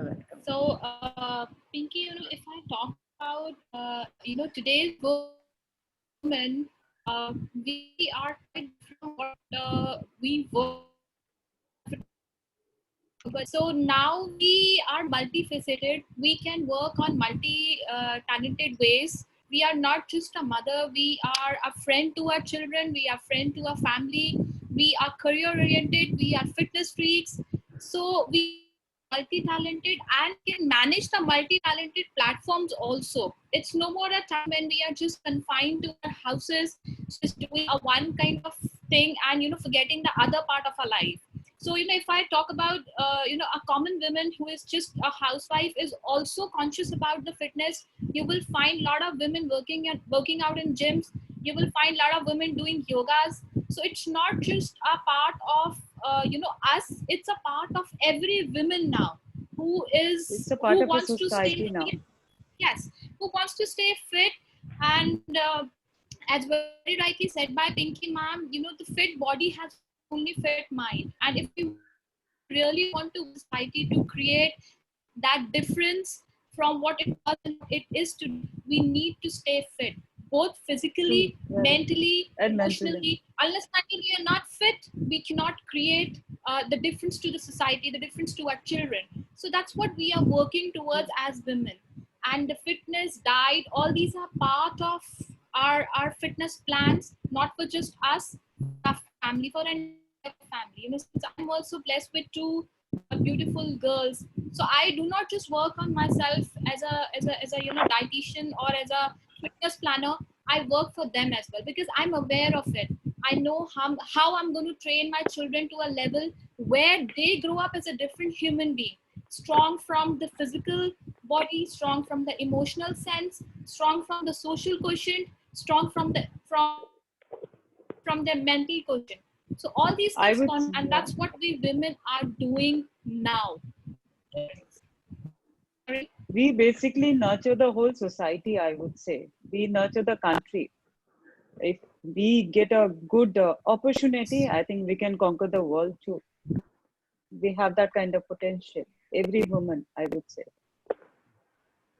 You're welcome. So, Pinky, if I talk about, today's women, we are quite different from what we were. So now we are multifaceted. We can work on multi-talented ways. We are not just a mother. We are a friend to our children. We are friend to our family. We are career oriented. We are fitness freaks. So we multi-talented and can manage the multi-talented platforms also. It's no more a time when we are just confined to our houses, just doing a one kind of thing and forgetting the other part of our life. So if I talk about a common woman who is just a housewife is also conscious about the fitness. You will find a lot of women working out in gyms. You will find a lot of women doing yogas. So it's not just a part of us. It's a part of every woman now It's a part who of a wants to stay society now. fit. Yes, who wants to stay fit. And as very rightly said by Pinky ma'am, the fit body has only fit mind. And if we really want to work in society to create that difference from what it was and what it is today, we need to stay fit, both physically, True, very true. mentally, And mentally. emotionally. Unless until we are not fit, we cannot create the difference to the society, the difference to our children. So that's what we are working towards as women. And the fitness, diet, all these are part of our fitness plans, not for just us, for our family, for our entire family. Since I'm also blessed with two beautiful girls, so I do not just work on myself as a dietitian or as a fitness planner. I work for them as well because I'm aware of it. I know how I'm going to train my children to a level where they grow up as a different human being, strong from the physical body, strong from the emotional sense, strong from the social quotient, strong from their mental quotient. So all these I things would, come, and yeah. that's what we women are doing now. Sorry. We basically nurture the whole society, I would say. We nurture the country. If we get a good opportunity, I think we can conquer the world too. We have that kind of potential. Every woman, I would say.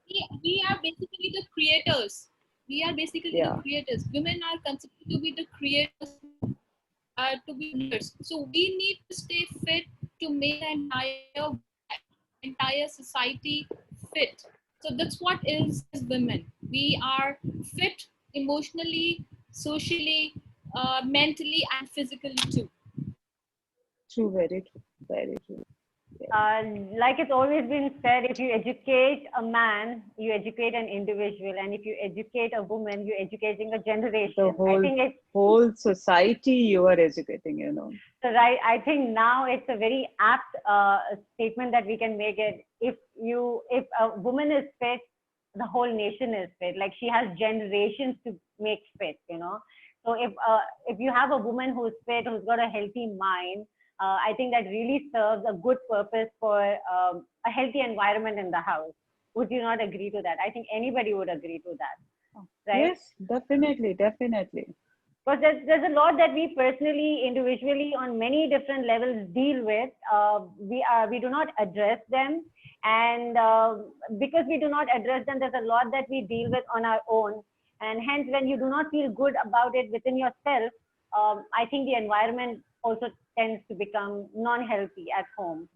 We are basically the creators. We are basically the Yeah, creators. Women are considered to be the creators, to be leaders. So we need to stay fit to make the entire society fit. So that's what is women. We are fit emotionally, socially, mentally, and physically too. true, very true, very true. Yes. uh, like it's always been said, if you educate a man, you educate an individual, and if you educate a woman, you're educating a The generation. I whole think it's whole society you are educating, so right. I think now it's a very apt statement that we can make it. If a woman is fit, the whole nation is fit. Like she has generations to make fit. So if you have a woman who's fit, who's got a healthy mind, I think that really serves a good purpose for a healthy environment in the house. Would you not agree to that? I think anybody would agree to that, right? Yes, definitely, definitely. Because there's a lot that we personally, individually, on many different levels deal with. We do not address them, and because we do not address them, there's a lot that we deal with on our own. And hence, when you do not feel good about it within yourself, I think the environment also tends to become non-healthy at home.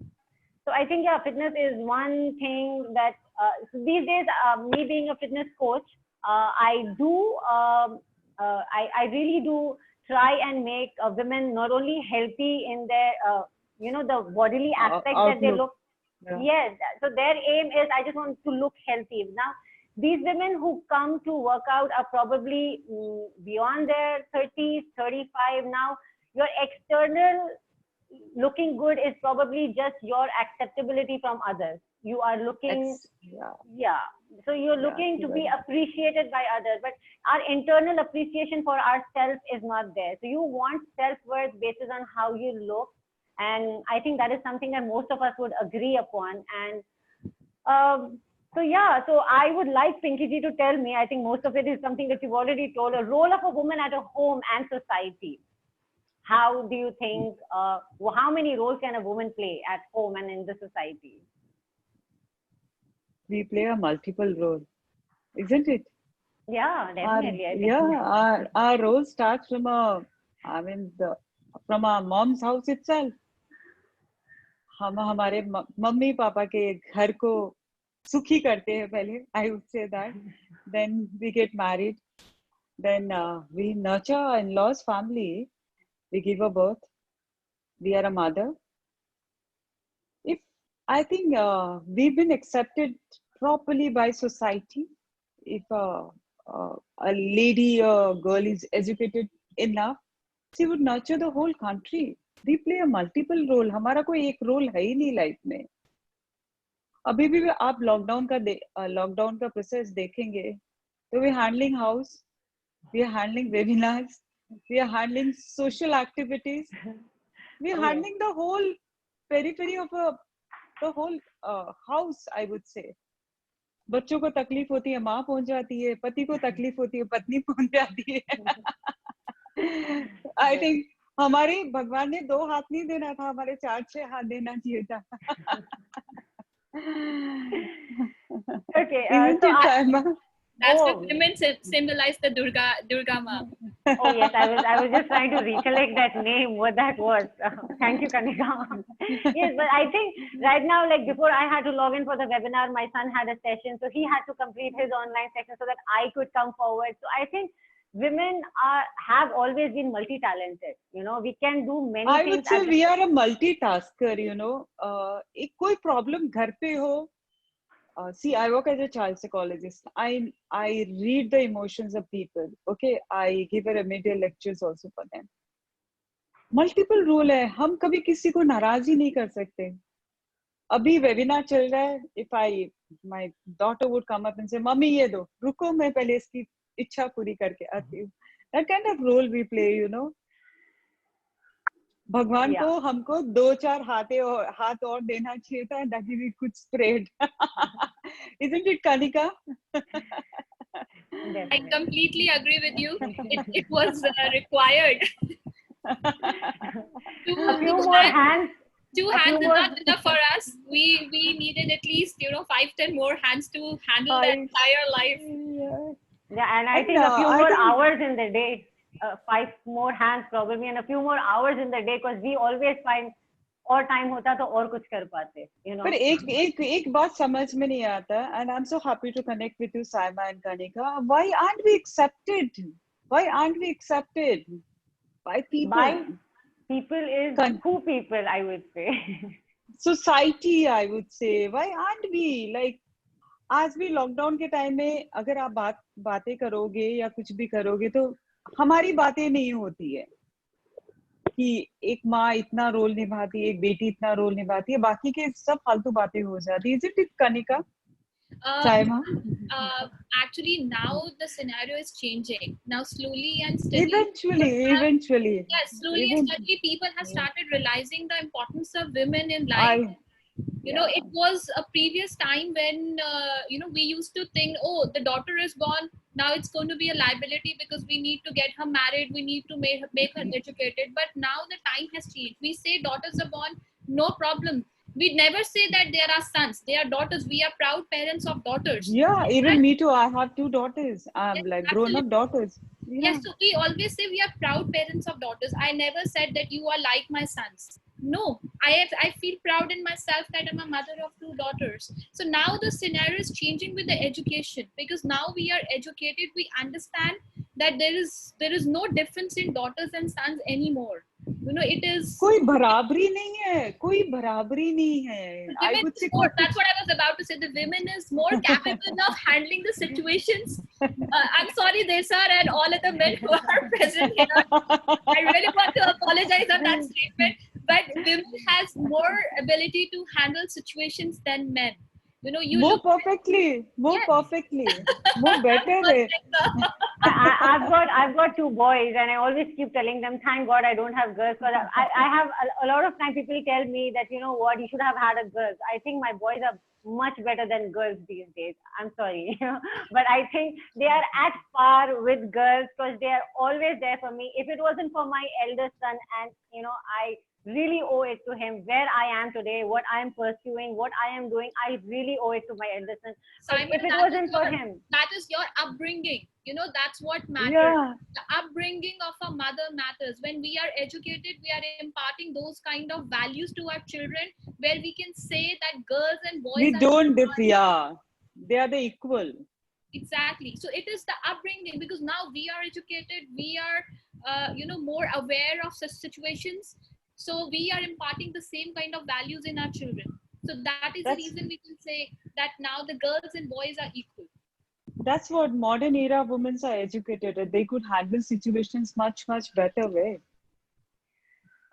So I think, yeah, fitness is one thing that so these days, me being a fitness coach, I really do try and make women not only healthy in their, the bodily aspects that they Outlook. look. Yeah. Yes, so their aim is I just want to look healthy. Now, these women who come to work out are probably beyond their 30s, 35 now. Your external looking good is probably just your acceptability from others. You are looking, Yeah, yeah. So you're yeah, looking true, to be very true. appreciated by others, but our internal appreciation for ourselves is not there. So you want self-worth based on how you look. And I think that is something that most of us would agree upon. And so yeah, so I would like Pinky ji to tell me, I think most of it is something that you've already told, a role of a woman at a home and society. How do you think, how many roles can a woman play at home and in the society? we play a multiple role, isn't it? Yeah, definitely. I think. Our role starts from from our mom's house itself. हम हमारे mummy papa के घर को सुखी करते हैं पहले. I would say that. Then we get married. Then we nurture our in-laws family. We give a birth. We are a mother. If I think we've been accepted properly by society, if a lady or girl is educated enough, she would nurture the whole country. We play a multiple role. हमारा कोई एक role है ही नहीं life में. अभी भी आप lockdown का प्रोसेस देखेंगे तो we handling house, we are handling webinars, we are handling social activities, we are handling the whole periphery of the whole house. I would say बच्चों को तकलीफ होती है, माँ पहुंच जाती है, पति को तकलीफ होती है, पत्नी पहुंच जाती है. आई थिंक हमारे भगवान ने 2 हाथ नहीं देना था, हमारे 4-6 हाथ देना चाहिए था. Okay, Isn't so it, Saima? That's the women symbolize the Durga Ma. Oh yes, I was just trying to recollect that name, what that was. Thank you, Kanika. Yes, but I think right now, like before I had to log in for the webinar, my son had a session, so he had to complete his online session so that I could come forward. So I think women have always been multi-talented. You know, we can do many I things. would say we are a multitasker. You know, एक कोई problem घर पे हो. See, I work as a child psychologist. I read the emotions of people. Okay, I give a remedial lectures also for them. Multiple role है. हम कभी किसी को नाराज ही नहीं कर सकते. अभी वेबिनार चल रहा है. If my daughter would come up and say, "Mummy, ये दो. रुको, मैं पहले इसकी इच्छा पूरी करके आती हूँ." That kind of role we play, you know. भगवान को हमको 2-4 हाथ और देना चाहिए था, ताकि we could spread. Isn't it, Kanika? I completely agree with you. It was required. A few more hands. 2 hands is not enough for us. We needed at least 5-10 more hands to handle the entire life. Yeah, and I think a few more hours in the day. 5 more hands probably, and a few more hours in the day, because we always find और time होता तो और कुछ कर पाते, you know. पर एक बात समझ में नहीं आता, and I'm so happy to connect with you, Saima and Kanika. Why aren't we accepted? Why aren't we accepted by people? By people is who people, I would say. Society, I would say. Why aren't we? Like, आज भी lockdown के time में अगर आप बातें करोगे या कुछ भी करोगे तो हमारी बातें नहीं होती है कि एक माँ इतना रोल निभाती है, एक बेटी इतना रोल निभाती है, बाकी के सब फालतू बातें हो जाती है. Isn't it, Kanika? Saima? Actually, now the scenario is changing. Now, slowly and steadily. Eventually. Yes, slowly and steadily, people have started realizing the importance of women in life. You know, it was a previous time when, we used to think, oh, the daughter is born. Now it's going to be a liability because we need to get her married. We need to make her educated. But now the time has changed. We say daughters are born, no problem. We never say that they are our sons. They are daughters. We are proud parents of daughters. Yeah, even me too. I have 2 daughters. Like grown-up daughters. Yeah. Yes, so we always say we are proud parents of daughters. I never said that you are like my sons. No, I feel proud in myself that I'm a mother of 2 daughters. So now the scenario is changing with the education, because now we are educated. We understand that there is no difference in daughters and sons anymore. You know, it is. कोई बराबरी नहीं है. कोई बराबरी नहीं है. I would say. That's what I was about to say. The women is more capable of handling the situations. I'm sorry, Desa and all of the men who are present here. I really want to apologize on that statement. But women has more ability to handle situations than men. You know, more perfectly, more better. I've got 2 boys, and I always keep telling them, thank God I don't have girls. Because I have a lot of time people tell me that, you know what, you should have had a girl. I think my boys are much better than girls these days. I'm sorry, but I think they are at par with girls because they are always there for me. If it wasn't for my eldest son, and really owe it to him where I am today, what I am pursuing, what I am doing. I really owe it to my elder son. But Simon, if it wasn't for him, that is your upbringing. That's what matters. Yeah, The upbringing of a mother matters. When we are educated, we are imparting those kind of values to our children, where we can say that girls and boys we are don't equal. yeah, they are the equal. Exactly. So it is the upbringing, because now we are educated, we are more aware of such situations. So we are imparting the same kind of values in our children. So that is the That's reason we can say that now the girls and boys are equal. that's what modern era women are educated. They could handle situations much better way.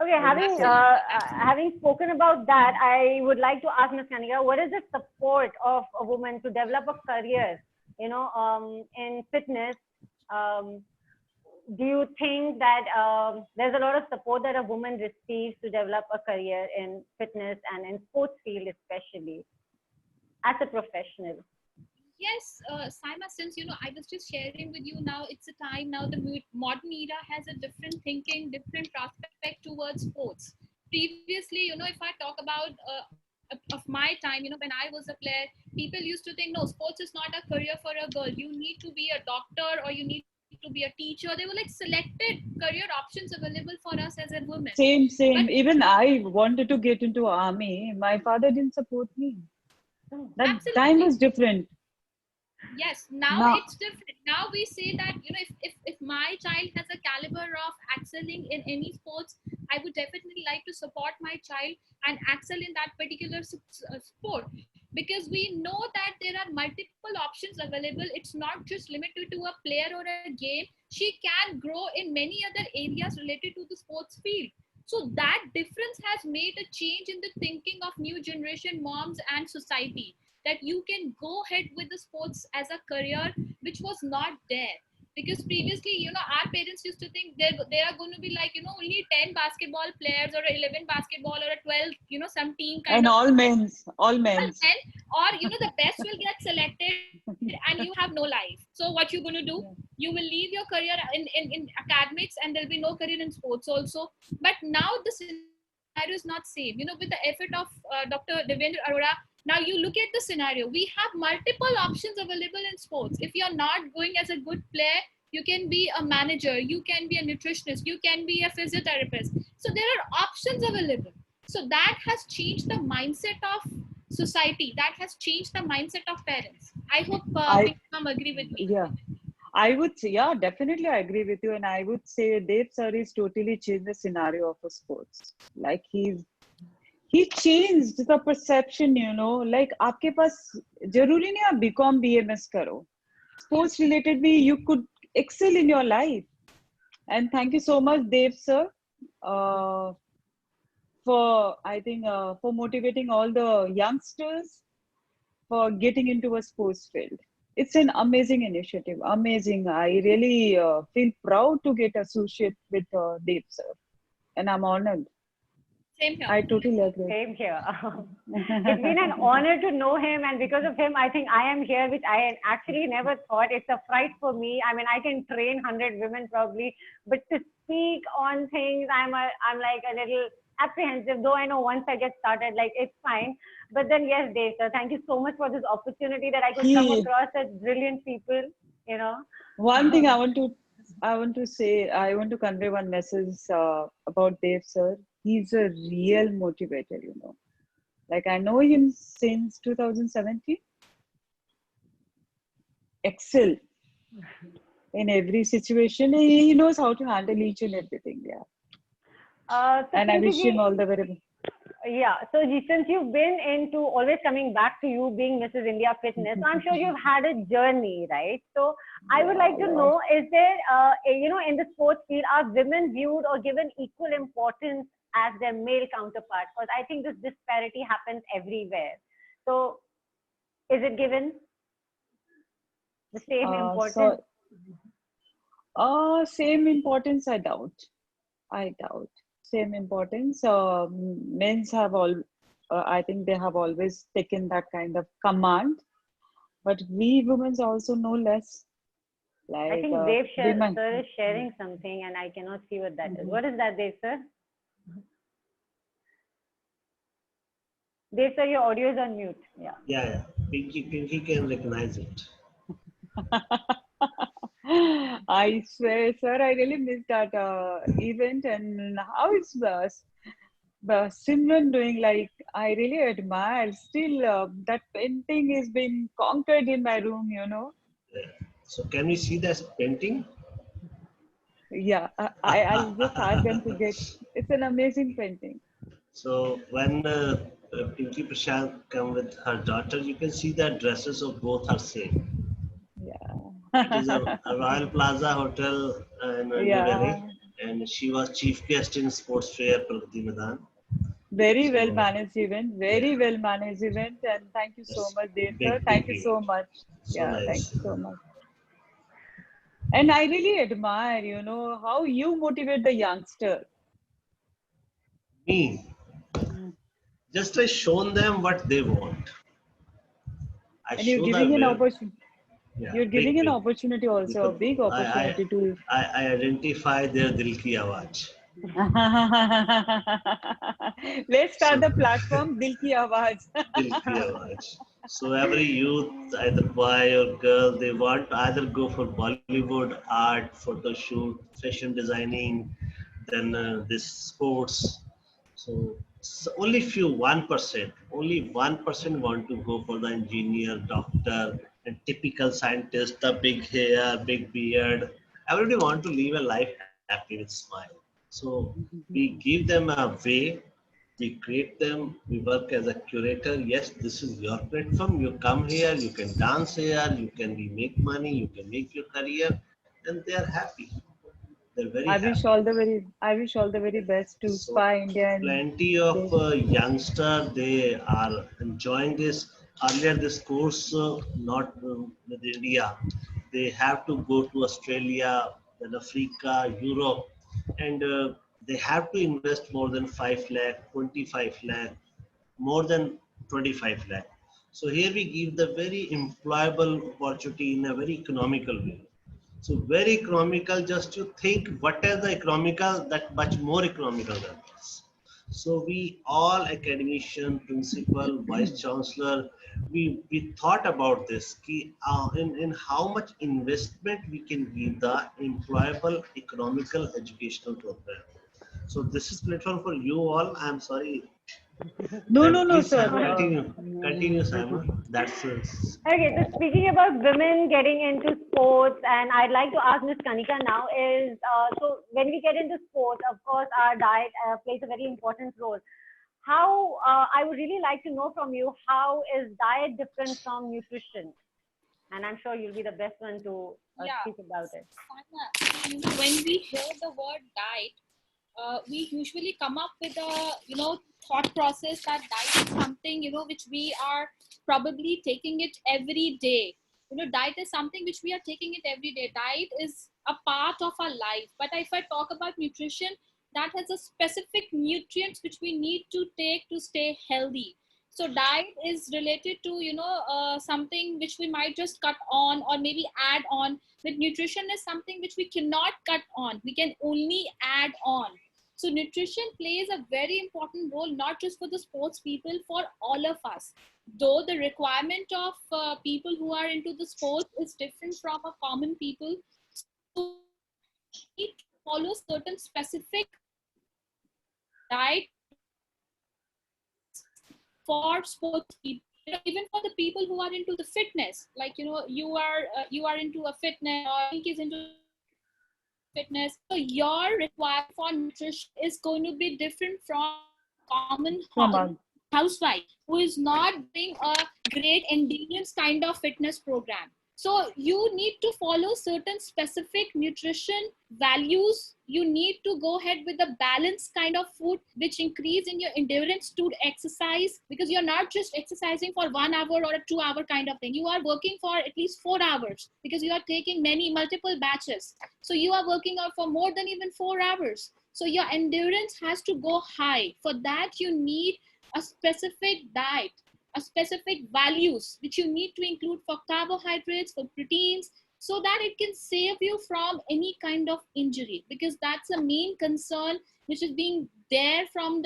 okay, I would say. having spoken about that, I would like to ask Ms. Kanika, what is the support of a woman to develop a career, in fitness? Um, do you think that there's a lot of support that a woman receives to develop a career in fitness and in sports field, especially as a professional? Yes, Saima, since I was just sharing with you, now it's a time now the modern era has a different thinking, different prospect towards sports. Previously, if I talk about of my time, when I was a player, people used to think, no, sports is not a career for a girl. You need to be a doctor or you need to be a teacher. They were like selected career options available for us as a woman. Same. But Even I wanted to get into army. My father didn't support me. That time absolutely. was different. Yes, now Now, it's different. Now we say that if my child has a caliber of excelling in any sports, I would definitely like to support my child and excel in that particular sport, because we know that there are multiple options available. It's not just limited to a player or a game. She can grow in many other areas related to the sports field. So that difference has made a change in the thinking of new generation moms and society, that you can go ahead with the sports as a career, which was not there. Because previously, our parents used to think there are going to be like, only 10 basketball players or 11 basketball or a 12, some team kind and of all all men's. men, or the best will get selected and you have no life. So what you're going to do, Yeah. you will leave your career in academics and there'll be no career in sports also. But now the scenario is not same, with the effort of Dr. Devendra Arora. Now you look at the scenario, we have multiple options available in sports. If you're not going as a good player, you can be a manager, you can be a nutritionist, you can be a physiotherapist. So there are options available. So that has changed the mindset of society, that has changed the mindset of parents. I hope I Vikram agree with me. yeah. I would say, yeah, definitely I agree with you. And I would say Dev sir is totally changed the scenario of a sports. Like he changed the perception, like आपके पास जरूरी नहीं आप BCom BMS करो. Sports related भी you could excel in your life. And thank you so much, Dev sir, uh, for I think for motivating all the youngsters for getting into a sports field. It's an amazing initiative. Amazing. I really feel proud to get associated with Dev sir, and I'm honored. Same here. I totally agree. Same here. It's been an honor to know him, and because of him, I think I am here, which I actually never thought. It's a fright for me. I mean, I can train 100 women probably, but to speak on things, I'm like a little apprehensive. Though I know once I get started, like it's fine. But then yes, Dave sir, thank you so much for this opportunity that I could come He across such brilliant people. You know. One thing I want to say, I want to convey one message about Dave sir. He's a real motivator. Like I know him since 2017. Excel in every situation. He knows how to handle each and everything. Yeah. So And I Preeti wish him ji, all the very best. yeah, so since you've been into always coming back to you being Mrs. India Fitness, so I'm sure you've had a journey, right? So I would Yeah, like to yeah. know, is there, in the sports field, are women viewed or given equal importance as their male counterparts? Because I think this disparity happens everywhere. So is it given the same importance? So, same importance, I doubt. I doubt. Same importance. Men's have I think they have always taken that kind of command, but we women also know less. I Like think Dev women. sir is sharing something and I cannot see what that is. What is that, Dev sir? Dev sir, your audio is on mute. Yeah. Yeah. Pinky can recognize it. I swear, sir, I really missed that event, and how is Simran doing? Like, I really admire. Still, that painting is being conquered in my room, you know. Yeah. So can we see this painting? Yeah, I'll just ask them to get. It's an amazing painting. So when Pinky Prashant come with her daughter, you can see that dresses of both are same. It is Yeah. a Royal Plaza Hotel in New Yeah. Delhi, and she was chief guest in sports fair Pragati Madan. Very well So managed event. Very yeah, well managed event. And thank you so that's much, Dev sir. big Thank you so event. much. So Yeah, thank nice. you so much. And I really admire, you know, how you motivate the youngster. Me, Mm. just I shown them what they want. I And you're show them giving an where, opportunity. yeah, You're giving an big, opportunity also, a because big opportunity to. I identify their dil ki awaaz. Let's start So the platform, Dil Ki Awaaz. dil ki awaaz. So every youth, either boy or girl, they want to either go for Bollywood, art, photo shoot, fashion designing, then this sports. So only few 1%, only 1% want to go for the engineer, doctor, and typical scientist, the big hair, big beard. Everybody want to live a life happy with smile. So we give them a way, we create them, we work as a curator. Yes, this is your platform. You come here, you can dance here, you can make money, you can make your career, and they are happy. They're very happy. I wish all the very best to So Spy India and plenty of this. youngster they are enjoying this. Earlier, this course not with India, they have to go to Australia, then Africa, Europe, and they have to invest more than 5 lakh, 25 lakh, more than 25 lakh. So here we give the very employable opportunity in a very economical way. So very economical, just to think what is the economical, that much more economical than this. So we all academician, principal, vice chancellor, we thought about this in how much investment we can give the employable economical educational program. So this is platform for you all. I'm sorry. No, no, no, Please sir. Sam, continue Simon. That's Okay, so speaking about women getting into sports, and I'd like to ask Ms. Kanika now is, so when we get into sports, of course, our diet plays a very important role. How, I would really like to know from you, how is diet different from nutrition? And I'm sure you'll be the best one to speak about it. When we hear the word diet, we usually come up with a thought process that diet is something which we are probably taking it every day. Diet is something which we are taking it every day. Diet is a part of our life. But if I talk about nutrition, that has a specific nutrients which we need to take to stay healthy. So diet is related to something which we might just cut on or maybe add on. But nutrition is something which we cannot cut on, we can only add on. So nutrition plays a very important role, not just for the sports people, for all of us. Though the requirement of people who are into the sports is different from a common people, so we need to follow certain specific diet for sports people. Even for the people who are into the fitness, like you are into a fitness, or Pink is into fitness, so your requirement for nutrition is going to be different from common housewife who is not doing a great endurance kind of fitness program. So you need to follow certain specific nutrition values. You need to go ahead with a balanced kind of food which increase in your endurance to exercise, because you're not just exercising for 1 hour or a 2 hour kind of thing. You are working for at least 4 hours because you are taking multiple batches. So you are working out for more than even 4 hours. So your endurance has to go high. For that, you need a specific diet, a specific values which you need to include for carbohydrates, for proteins, so that it can save you from any kind of injury, because that's the main concern which is being there from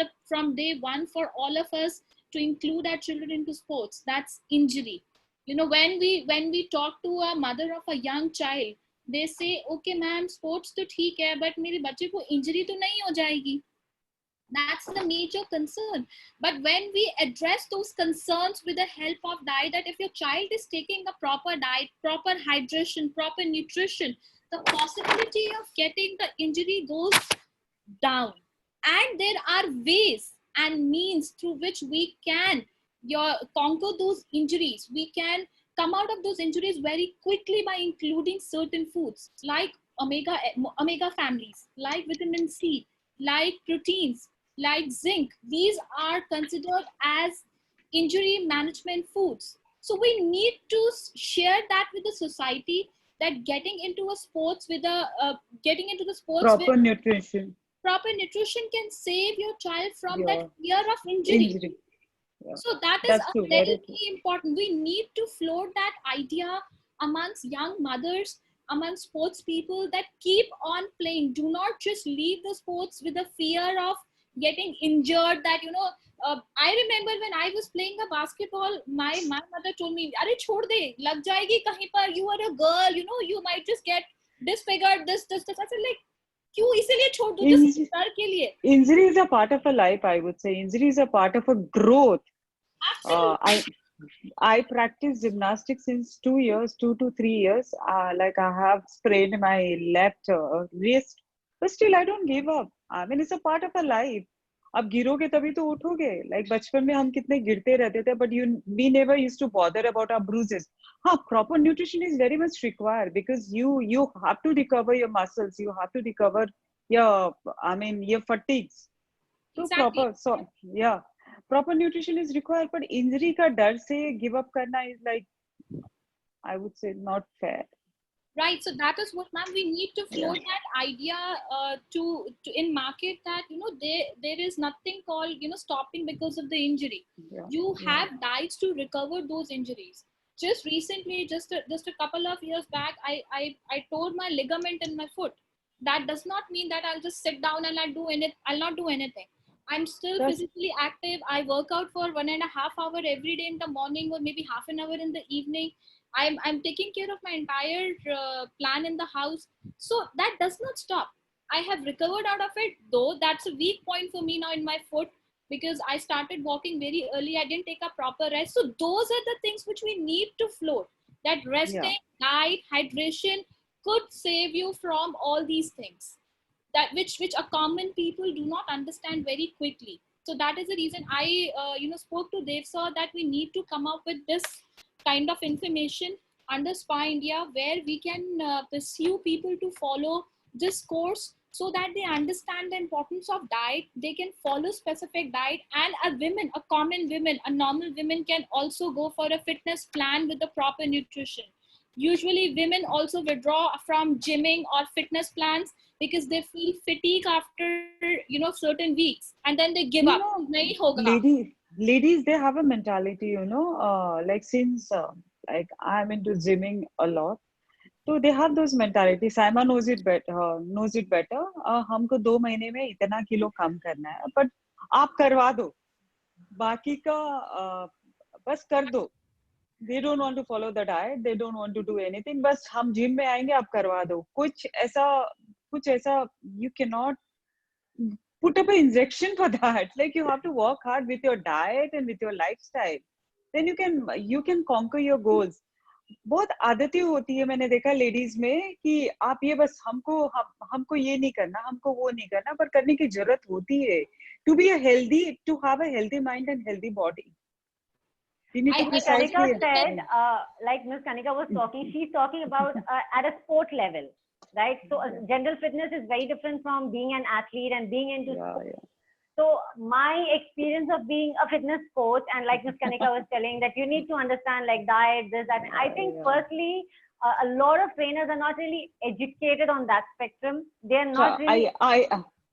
day one for all of us. to include our children into sports. That's injury. When we talk to a mother of a young child, they say, okay ma'am, sports to theek hai, but मेरे बच्चे को injury तो नहीं हो जाएगी. That's the major concern. But when we address those concerns with the help of diet, that if your child is taking a proper diet, proper hydration, proper nutrition, the possibility of getting the injury goes down. And there are ways and means through which we can conquer those injuries. We can come out of those injuries very quickly by including certain foods like omega families, like vitamin C, like proteins, like zinc. These are considered as injury management foods. So we need to share that with the society, that getting into a sports with Proper nutrition. Proper nutrition can save your child from Yeah. that fear of injury. Yeah. So that is That's true, very very true. important. We need to float that idea amongst young mothers, among sports people, that keep on playing. Do not just leave the sports with the fear of getting injured. That I remember when I was playing a basketball, my mother told me, "Arey chhod de, lag jayegi kahin par. You are a girl. You might just get disfigured. This." I said, like, क्यों इसीलिए छोड़ दो, just डर के लिए. Injury is a part of a life, I would say. Injury is a part of a growth. Absolutely. I practice gymnastics since 2 years, 2 to 3 years. Like I have sprained my left wrist, but still I don't give up. I mean, it's a part of a life. अब गिरोगे तभी तो उठोगे. Like बचपन में हम कितने गिरते रहते थे, but we never used to bother about our bruises. Proper nutrition is very much required, because you have to recover your muscles. You have to recover your fatigues. So Exactly. proper nutrition is required, but injury का डर से give up करना is like, I would say, not fair. Right. So that is what, ma'am, we need to float that idea to in market, that there is nothing called stopping because of the injury. You have diets to recover those injuries. Just recently, just a couple of years back, I tore my ligament in my foot. That does not mean that I'll just sit down and I'll not do anything. I'm still physically active. I work out for 1.5 hours every day in the morning, or maybe half an hour in the evening. I'm taking care of my entire plan in the house. So that does not stop. I have recovered out of it, though that's a weak point for me now in my foot, because I started walking very early. I didn't take a proper rest. So those are the things which we need to float. That resting, diet, hydration could save you from all these things, that which a common people do not understand very quickly. So that is the reason I spoke to Dev sir, that we need to come up with this kind of information under SPA India, where we can pursue people to follow this course, so that they understand the importance of diet. They can follow specific diet, and a common women, a normal women can also go for a fitness plan with the proper nutrition. Usually women also withdraw from gymming or fitness plans because they feel fatigue after certain weeks, and then they give up. Nahi hoga. Ladies, they have a mentality, like since like I'm into gymming a lot, so they have those mentality. Saima knows it better. हमको 2 महीने में इतना kilo कम करना है, but आप करवा दो, बाकी का बस कर दो. They don't want to follow the diet. They don't want to do anything. बस हम जिम में आएंगे, आप करवा दो. कुछ ऐसा you cannot put up an injection for that. Like, you have to work hard with your diet and with your lifestyle. Then you can conquer your goals. बहुत आदतें होती है, मैंने देखा लेडीज में, कि आप ये बस हमको ये नहीं करना, हमको वो नहीं करना, पर करने की जरूरत होती है. To have a healthy mind and healthy body. Like Kanika said, like Ms. Kanika was talking, she's talking about at a sport level, right? So general fitness is very different from being an athlete and being into sport. So my experience of being a fitness coach, and like Ms. Kanika was telling, that you need to understand like diet, this, that. I think firstly, a lot of trainers are not really educated on that spectrum. They are not really.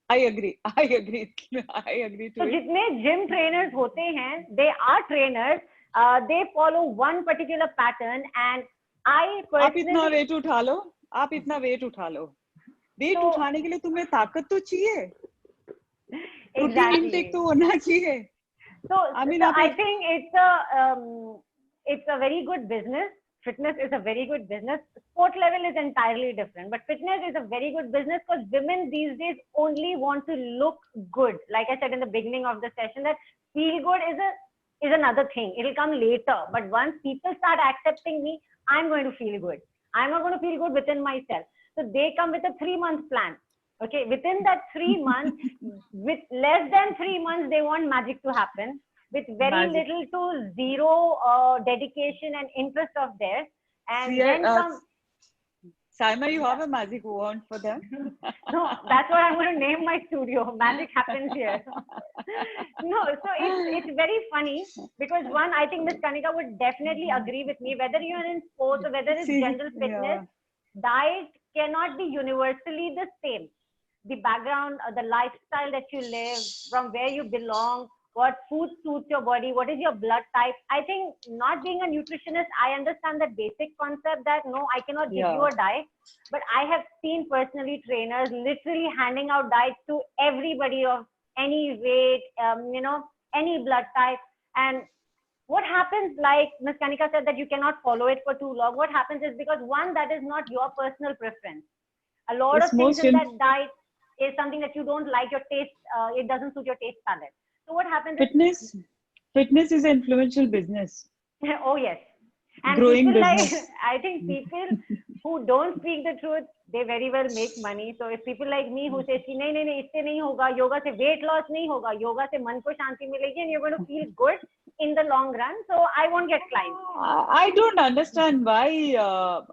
I agree. I agree to it. So जितने gym trainers होते हैं, they are trainers. They follow one particular pattern, and I personally. आप इतना wait उठा लो. Wait उठाने के लिए तुम्हें ताकत तो चाहिए. प्रोटीन इंटेक तो होना चाहिए. So, I mean, so Abhi- I think it's a very good business. Fitness is a very good business. Sport level is entirely different, but fitness is a very good business because women these days only want to look good. Like I said in the beginning of the session, that feel good is another thing. It'll come later. But once people start accepting me, I'm going to feel good. I'm not going to feel good within myself. So they come with a 3 month plan. Okay, within that 3 months, with less than 3 months, they want magic to happen. With very Magic. little to zero dedication and interest of theirs, and See, then come. Saima, you have a magic wand for them? No, that's what I'm going to name my studio. Magic happens here. No, so it's very funny because one, I think Miss Kanika would definitely agree with me. Whether you're in sports or whether it's See, general fitness, diet cannot be universally the same. The background, the lifestyle that you live, from where you belong, what food suits your body, what is your blood type. I think not being a nutritionist, I understand that basic concept that no, I cannot give you Yeah. a diet, but I have seen personally trainers literally handing out diets to everybody of any weight, any blood type. And what happens, like Ms. Kanika said, that you cannot follow it for too long. What happens is because one, that is not your personal preference. A lot It's of things most in that diet is something that you don't like, your taste, it doesn't suit your taste palette. So what happens is, fitness is an influential business. oh yes, and Growing people like, business. I think people who don't speak the truth, they very well make money. So if people like me who says कि नहीं नहीं नहीं इससे नहीं होगा, yoga से weight loss नहीं होगा, yoga से मन को शांति मिलेगी, and you're going to feel good in the long run. So I won't get clients. I don't understand why.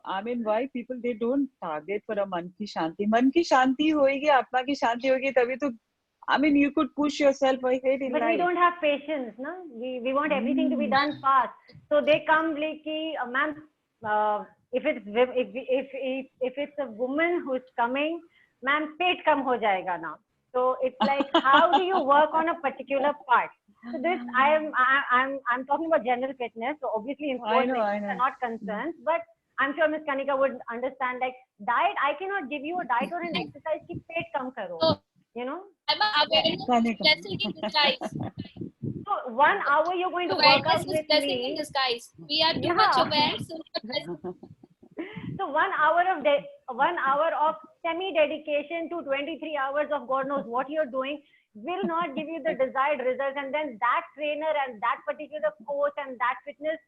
I mean, why people they don't target for a man ki shanti. Man ki shanti होएगी, आत्मा की शांति होगी, तभी तो. I mean, you could push yourself ahead in But life. we don't have patience, no? We want everything to be done fast. So they come like, ma'am, if it's a woman who's coming, ma'am, पेट कम हो जाएगा now. So it's like, how do you work on a particular part? So this, I'm talking about general fitness. So obviously in sports I are know. not concerns, but I'm sure Miss Kanika would understand. Like diet, I cannot give you a diet or an exercise कि पेट कम करो. So, You know. I'm awareness Kanika. blessing in disguise. So 1 hour you're going to work Awareness out is with blessing in me. disguise. We are too much Yeah. aware, so So 1 hour of 1 hour of semi-dedication to 23 hours of God knows what you're doing will not give you the desired results. And then that trainer and that particular coach and that fitness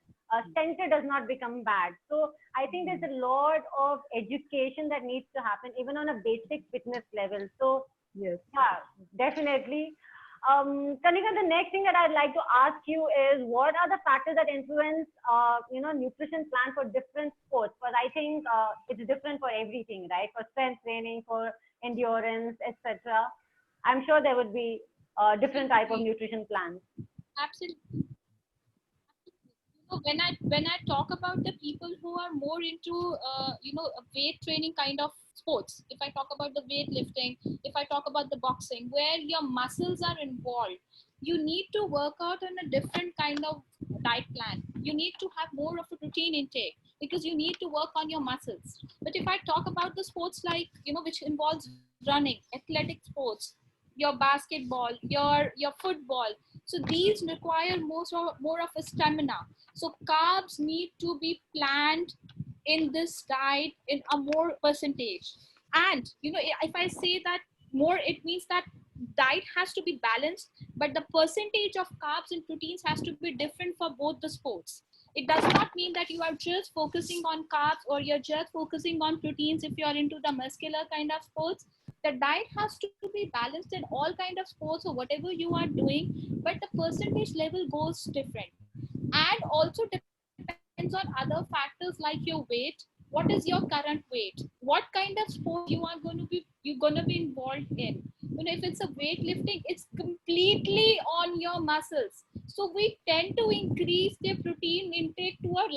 center does not become bad. So I think there's a lot of education that needs to happen even on a basic fitness level. So Yes. yeah, definitely. Kanika, the next thing that I'd like to ask you is what are the factors that influence, nutrition plan for different sports? Because I think it's different for everything, right? For strength training, for endurance, etc. I'm sure there would be different type of nutrition plans. absolutely. So when I talk about the people who are more into a weight training kind of sports, if I talk about the weightlifting, if I talk about the boxing, where your muscles are involved, you need to work out on a different kind of diet plan. You need to have more of a protein intake because you need to work on your muscles. But if I talk about the sports like which involves running, athletic sports, your basketball, your football, so these require more of a stamina. So carbs need to be planned in this diet in a more percentage. And if I say that more, it means that diet has to be balanced, but the percentage of carbs and proteins has to be different for both the sports. It does not mean that you are just focusing on carbs or you're just focusing on proteins if you're into the muscular kind of sports. The diet has to be balanced in all kind of sports or whatever you are doing, but the percentage level goes different. And also depends on other factors like your weight. What is your current weight? What kind of sport you're going to be involved in? If it's a weightlifting, it's completely on your muscles. So we tend to increase the protein intake to a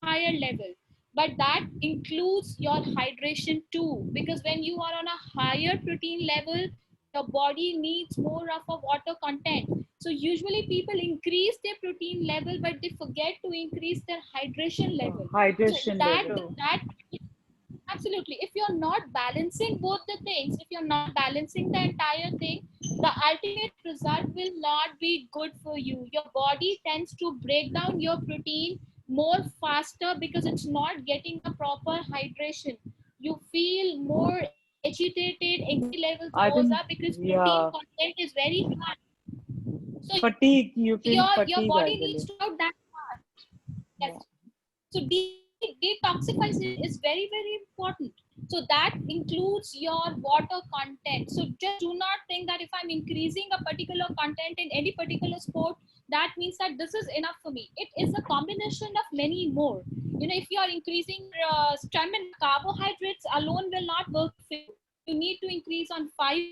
higher level, but that includes your hydration too, because when you are on a higher protein level, your body needs more of a water content. So usually people increase their protein level, but they forget to increase their hydration level. Hydration level. Absolutely. If you're not balancing both the things, if you're not balancing the entire thing, the ultimate result will not be good for you. Your body tends to break down your protein more faster because it's not getting a proper hydration. You feel more agitated, anxiety levels I goes think, up because protein yeah, content is very high. So fatigue. You feel your fatigue, I body needs believe. to out that part. Yes. Yeah. So detoxification is very, very important. So that includes your water content. So just do not think that if I'm increasing a particular content in any particular sport, that means that this is enough for me. It is a combination of many more. You know, if you are increasing stamina, carbohydrates alone will not work for you. You need to increase on fiber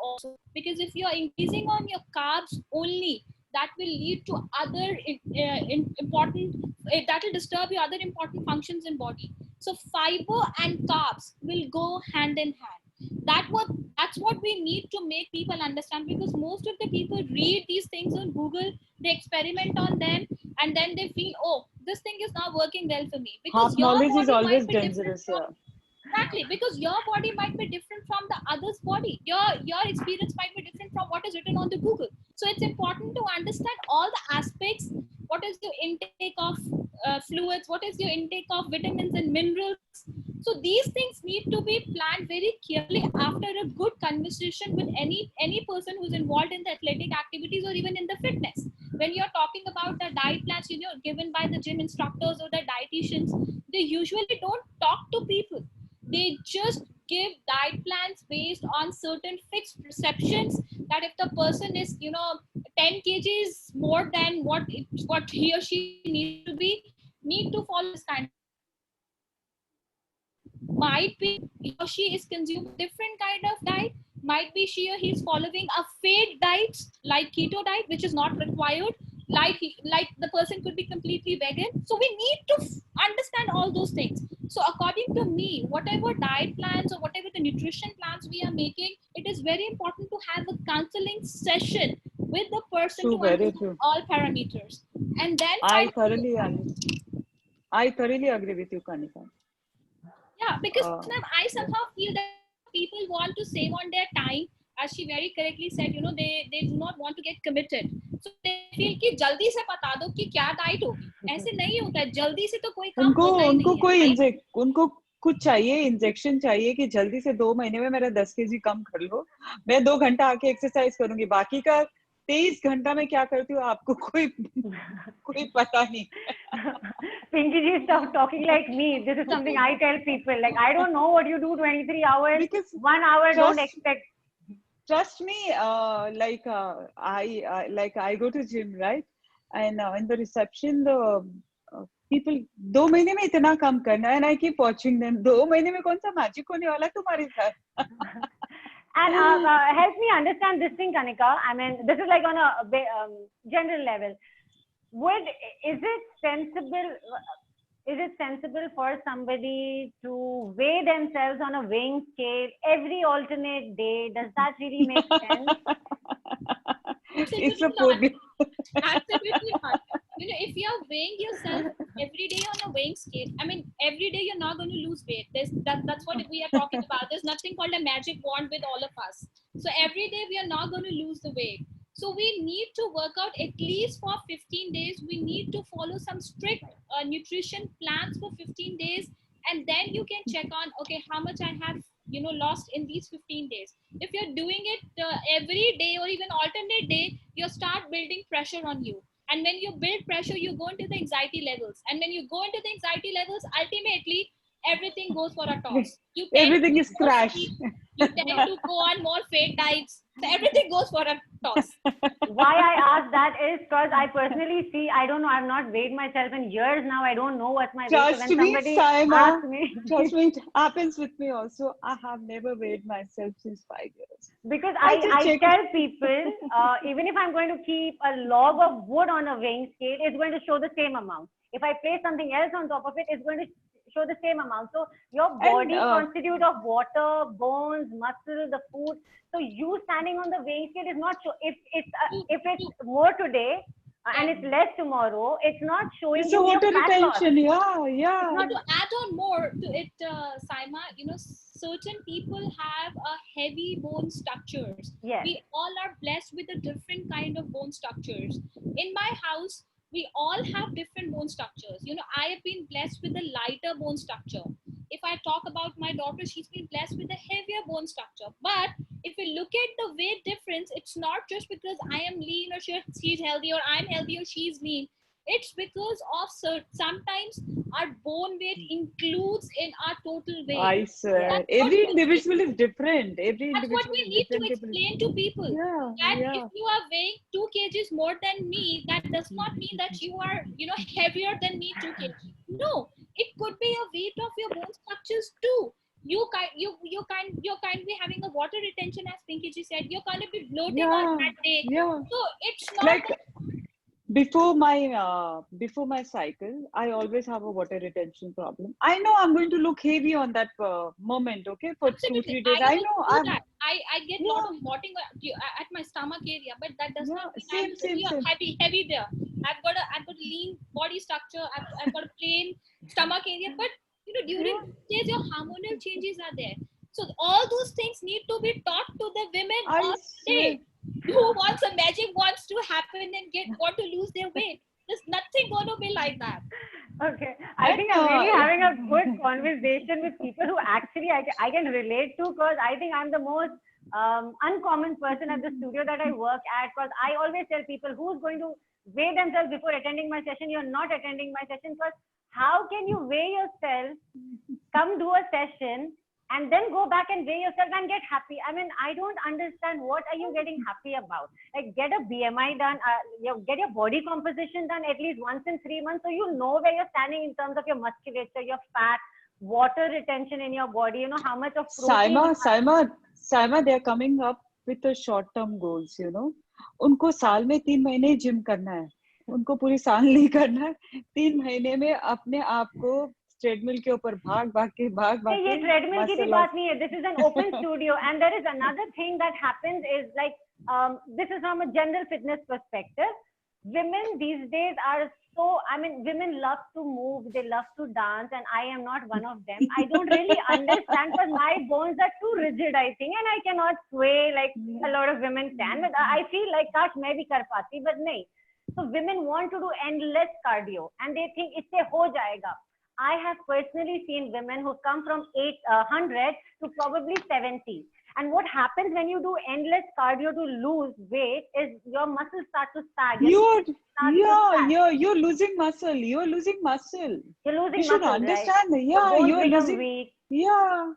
also, because if you are increasing on your carbs only, that will lead to other important, that will disturb your other important functions in body. So fiber and carbs will go hand in hand. That's what we need to make people understand, because most of the people read these things on Google, they experiment on them, and then they feel, oh, this thing is not working well for me, because Half your knowledge is body always might be different dangerous. from. Yeah. Exactly, because your body might be different from the other's body. Your experience might be different from what is written on the Google. So it's important to understand all the aspects. What is your intake of fluids? What is your intake of vitamins and minerals? So these things need to be planned very carefully after a good conversation with any person who's involved in the athletic activities or even in the fitness. When you're talking about the diet plans, you know, given by the gym instructors or the dietitians, they usually don't talk to people. They just give diet plans based on certain fixed perceptions, that if the person is, you know, 10 kgs more than what he or she needs to be, need to follow this kind of. Might be he or she is consuming different kind of diet, might be she or he is following a fad diet like keto diet, which is not required, like the person could be completely vegan. So we need to understand all those things. So according to me, whatever diet plans or whatever the nutrition plans we are making, it is very important to have a counseling session with the person True, to very understand true. all parameters, and then I finally, thoroughly I thoroughly agree with you, Kanika. yeah, because Uh, ma'am, I yeah. somehow feel that people want to save on their time, as she very correctly said, you know, they do not want to get committed. So they feel कि जल्दी से बता दो कि क्या diet होगी. ऐसे नहीं होता है, जल्दी से तो कोई काम उनको होता ही उनको नहीं है. कोई Time. इंजेक्ट उनको कुछ चाहिए, इंजेक्शन चाहिए कि जल्दी से 2 महीने में मेरा 10 kg कम कर लो, मैं 2 घंटा आके एक्सरसाइज करूंगी, बाकी का 23 घंटा में क्या करती हूँ आपको कोई पता नहीं. Pinky ji, stop talking like me. This is something I tell people. Like, I don't know what you do 23 hours. Because 1 hour, don't trust expect. trust me, I go to gym, right? And in the reception, the people 2 महीने में इतना कम करना, and I keep watching them. 2 महीने में कौन सा magic होने वाला है तुम्हारे साथ? And help me understand this thing, Kanika. I mean, this is like on a general level. Is it sensible? Is it sensible for somebody to weigh themselves on a weighing scale every alternate day? Does that really make sense? It's a Absolutely not. phobia. Absolutely not. You know, if you are weighing yourself every day on a weighing scale, I mean, every day you're not going to lose weight. That's what we are talking about. There's nothing called a magic wand with all of us. So every day we are not going to lose the weight. So we need to work out at least for 15 days. We need to follow some strict nutrition plans for 15 days. And then you can check on, okay, how much I have, you know, lost in these 15 days. If you're doing it every day or even alternate day, you start building pressure on you. And when you build pressure, you go into the anxiety levels. And when you go into the anxiety levels, ultimately, everything goes for a toss. You tend Everything to is go crash. sleep, you tend to go on more fake diets. So everything goes for a toss. Why I ask that is because I personally see, I don't know, I've not weighed myself in years now. I don't know what's my weight. So Trust when me, somebody Saima. asks me, Trust me, it happens with me also. I have never weighed myself since 5 years. because I just I check. tell people, even if I'm going to keep a log of wood on a weighing scale, it's going to show the same amount. If I place something else on top of it, it's going to show the same amount. So your And body constitutes of water, bones, muscle, the food. So you standing on the weighing scale is not show. If it's more today and it's less tomorrow, it's not showing it's a you your water fat loss. retention. Yeah, yeah. Now to add on more to it, Saima, you know, certain people have a heavy bone structures. Yes. We all are blessed with a different kind of bone structures. In my house, we all have different bone structures. You know, I have been blessed with a lighter bone structure. If I talk about my daughter, she's been blessed with a heavier bone structure. But if we look at the weight difference, it's not just because I am lean or she's healthy, or I'm healthy or she's lean. It's because of sometimes our bone weight includes in our total weight. I swear, That's every what- individual is different. Every That's what individual we is need to different. explain to people. Yeah, That yeah. if you are weighing 2 kgs more than me, that does not mean that you are, heavier than me 2 kg. No, it could be a weight of your bone structures too. You're kind of be having a water retention, as Pinky ji said. You're kind of be bloating on Yeah, that day. yeah. So it's not Like before my cycle, I always have a water retention problem. I know I'm going to look heavy on that moment, okay, for absolutely. 2-3 days. I know do I'm that. I get a yeah, lot of rotting at my stomach area, but that does not mean I'm same. heavy there. I've got a lean body structure. I've got a plain stomach area, but during this stage your hormonal changes are there. So all those things need to be taught to the women I of swear. today who wants a magic wants to happen and want to lose their weight. There's nothing going to be like that. Okay, I think I'm really having a good conversation with people who actually I can relate to, because I think I'm the most uncommon person at the studio that I work at, because I always tell people who's going to weigh themselves before attending my session, you're not attending my session, because how can you weigh yourself, come do a session, and then go back and weigh yourself and get happy? I mean, I don't understand, what are you getting happy about? Like, get a BMI done, get your body composition done at least once in 3 months, so you know where you're standing in terms of your musculature, your fat, water retention in your body, how much of protein. Saima, they are coming up with the short-term goals, उनको साल में 3 महीने gym करना है, उनको पूरी साल नहीं करना है, 3 महीने में अपने आप को ट्रेडमिल के ऊपर भाग के ये ट्रेडमिल की भी बात नहीं है. This is an open studio, and there is another thing that happens is like this is from a general fitness perspective. Women these days are women love to move, they love to dance, and I am not one of them. I don't really understand, because my bones are too rigid, I think, and I cannot sway like a lot of women can. But I feel like kash main bhi kar pati, but nahi. So women want to do endless cardio, and they think isse ho jayega. I have personally seen women who come from 800 to probably 70. And what happens when you do endless cardio to lose weight is your muscles start to sag. You're losing muscle. You're losing muscle. You're losing you should muscle, understand. Right? Yeah, you're losing. Weak. Yeah.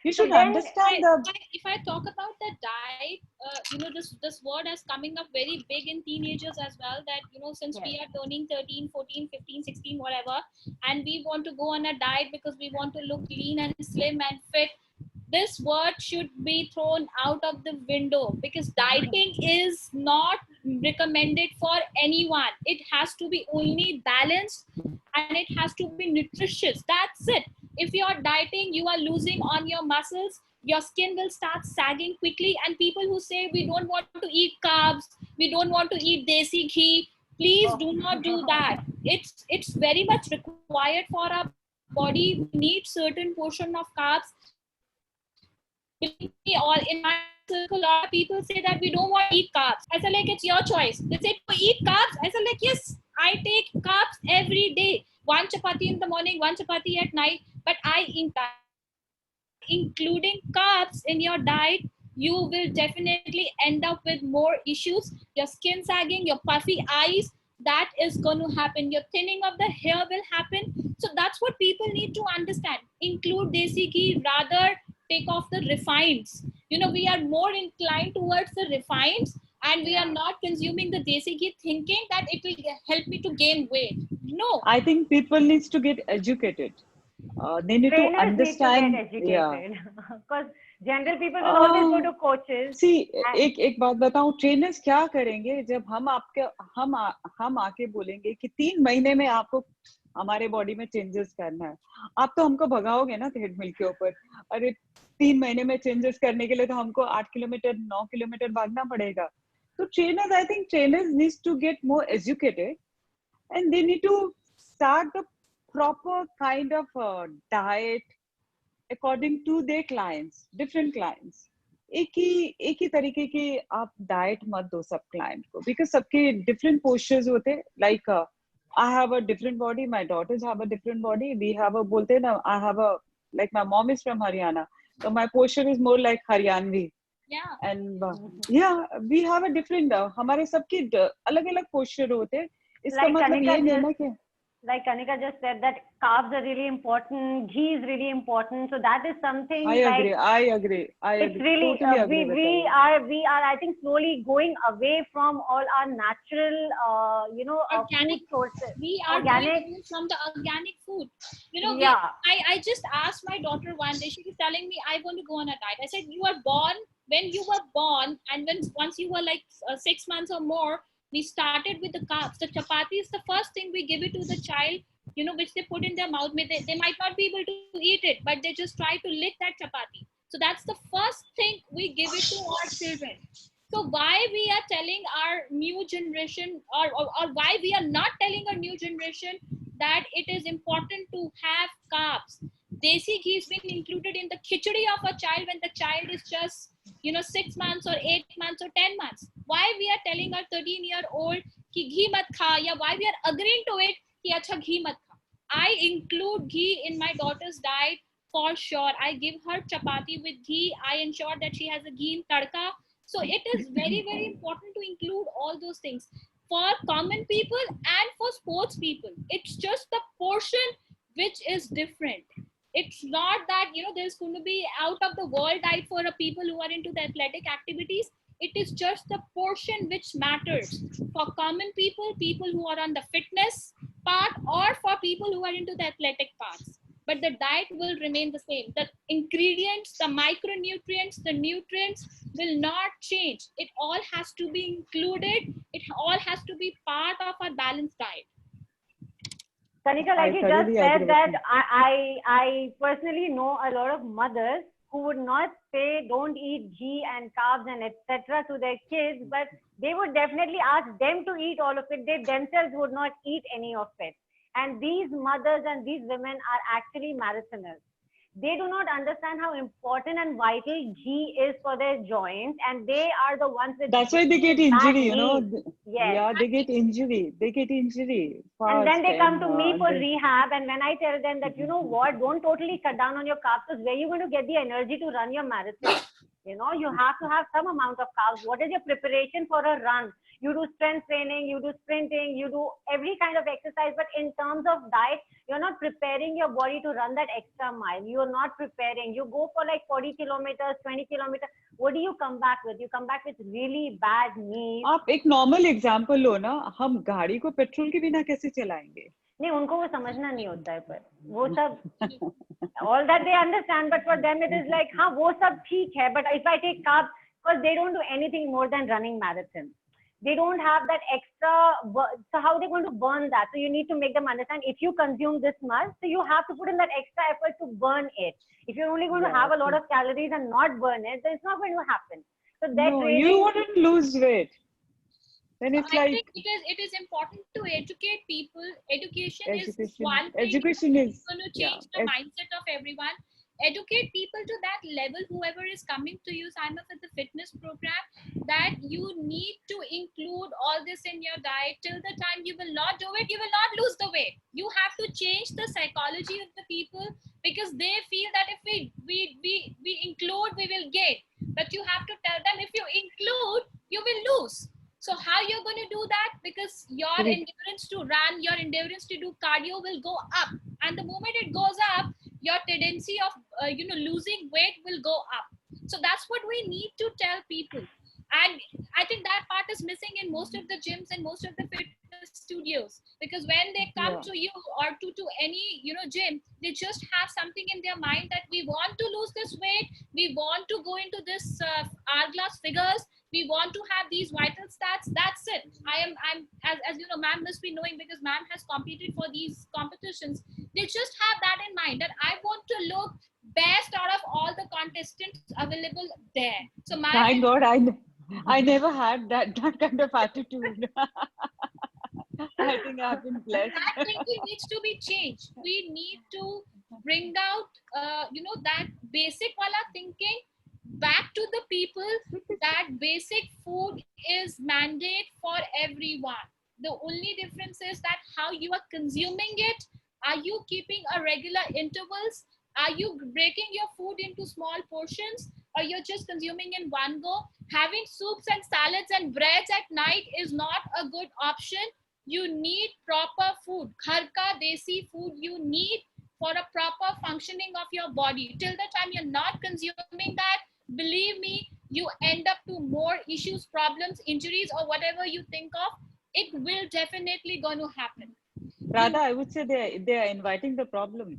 You should then understand if I talk about the diet, this word is coming up very big in teenagers as well, that since we are turning 13, 14, 15, 16, whatever, and we want to go on a diet because we want to look lean and slim and fit, this word should be thrown out of the window, because dieting is not recommended for anyone. It has to be only balanced and it has to be nutritious. That's it. If you are dieting, you are losing on your muscles, your skin will start sagging quickly. And people who say we don't want to eat carbs, we don't want to eat desi ghee, please do not do that. It's very much required for our body. We need certain portion of carbs. Or in my circle, a lot of people say that we don't want to eat carbs. I said, like, it's your choice. They say to eat carbs. I said, like, yes, I take carbs every day. 1 chapati in the morning, 1 chapati at night. But including carbs in your diet, you will definitely end up with more issues. Your skin sagging, your puffy eyes, that is going to happen. Your thinning of the hair will happen. So that's what people need to understand. Include desi ghee, rather take off the refines. We are more inclined towards the refines, and we are not consuming the desi ghee thinking that it will help me to gain weight. No. I think people needs to get educated. They need to understand. Need to get educated. Because general people will always go to coaches. See, एक बात बताऊं, trainers क्या करेंगे जब हम आके बोलेंगे कि 3 महीने में आपको हमारे बॉडी में चेंजेस करना है, आप तो हमको भगाओगे ना ट्रेडमिल के ऊपर. अरे 3 महीने में चेंजेस करने के लिए तो हमको 8 किलोमीटर 9 किलोमीटर भागना पड़ेगा. So trainers, I think trainers needs to get more educated, and they need to start the proper kind of diet, according to their clients, different clients. एक ही तरीके के आप डाइट मत दो सब क्लाइंट को, बिकॉज सबके डिफरेंट पोस्चर्स होते हैं. Like I have a different body, my daughters have a different body, we have a, बोलते हैं ना, I have a, like my mom is from Haryana, so my posture is more like Haryanvi. Yeah. And yeah, we have a different, हमारे सबके अलग अलग posture होते हैं. इसका Like मतलब Kanika ये नहीं है ना कि like Kanika just said that carbs are really important, ghee is really important. So that is something I agree. it's really Totally agree with that. we are I think slowly going away from all our natural Organic food sources. We are Organic. going away from the organic food. You know, Yeah. I just asked my daughter one day, she was telling me, I want to go on a diet. I said, you are born, when you were born, and once you were like 6 months or more, we started with the carbs. The chapati is the first thing we give it to the child, you know, which they put in their mouth. They might not be able to eat it, but they just try to lick that chapati. So that's the first thing we give it to our children. So why we are telling our new generation, or why we are not telling our new generation that it is important to have carbs? Desi ghee has been included in the khichdi of a child when the child is just, you know, 6 months or 8 months or 10 months. Why we are telling our 13-year-old ki ghee mat kha, ya why we are agreeing to it ki acha ghee mat kha? I include ghee in my daughter's diet for sure. I give her chapati with ghee. I ensure that she has a ghee in tadka. So it is very, very important to include all those things for common people and for sports people. It's just the portion which is different. It's not that, you know, there's going to be out of the world diet for people who are into the athletic activities. It is just the portion which matters for common people, people who are on the fitness part, or for people who are into the athletic parts. But the diet will remain the same. The ingredients, the micronutrients, the nutrients will not change. It all has to be included. It all has to be part of our balanced diet. Kanika, like you just said that I personally know a lot of mothers who would not say don't eat ghee and carbs and etc. to their kids, but they would definitely ask them to eat all of it. They themselves would not eat any of it. And these mothers and these women are actually marathoners. They do not understand how important and vital ghee is for their joints, and they are the ones with. That's why they get injury, you know. Yes. Yeah, they get injury. Fast, and then they come to me for rehab, and when I tell them that, you know what, don't totally cut down on your carbs, because where are you going to get the energy to run your marathon? You know, you have to have some amount of carbs. What is your preparation for a run? You do strength training, you do sprinting, you do every kind of exercise, but in terms of diet, you're not preparing your body to run that extra mile. You're not preparing. You go for like 40 kilometers, 20 kilometers. What do you come back with? You come back with really bad knees. आप एक normal example लो ना, हम गाड़ी को petrol के बिना कैसे चलाएंगे? नहीं, उनको वो समझना नहीं होता है, पर वो सब all that they understand, but for them it is like, हाँ वो सब ठीक है, but if I take carbs, because they don't do anything more than running marathon. They don't have that extra, so how are they going to burn that? So you need to make them understand, if you consume this much, so you have to put in that extra effort to burn it. If you're only going to have a lot of calories and not burn it, then it's not going to happen. So that no, training, you wouldn't lose weight. Then it's I like think it is important to educate people. Education is one thing. Education is going to change the mindset of everyone. Educate people to that level, whoever is coming to you, sign up with the fitness program, that you need to include all this in your diet. Till the time you will not do it, you will not lose the weight. You have to change the psychology of the people, because they feel that if we include, we will gain. But you have to tell them, if you include, you will lose. So how you're going to do that? Because your endurance to run, your endurance to do cardio will go up, and the moment it goes up, your tendency of losing weight will go up. So that's what we need to tell people. And I think that part is missing in most of the gyms and most of the fitness studios, because when they come to you or to any gym, they just have something in their mind that we want to lose this weight, we want to go into this hourglass figures, we want to have these vital stats. That's it. I'm as you know, ma'am must be knowing, because ma'am has competed for these competitions. They just have that in mind, that I want to look best out of all the contestants available there. So thank God I never had that kind of attitude. I think I've been blessed. That thinking needs to be changed. We need to bring out that basic wala thinking back to the people, that basic food is mandate for everyone. The only difference is that how you are consuming it. Are you keeping a regular intervals? Are you breaking your food into small portions, or you're just consuming in one go? Having soups and salads and breads at night is not a good option. You need proper food. Ghar ka desi food you need for a proper functioning of your body. Till the time you're not consuming that, believe me, you end up to more issues, problems, injuries, or whatever you think of. It will definitely going to happen. Rather, I would say they are inviting the problems.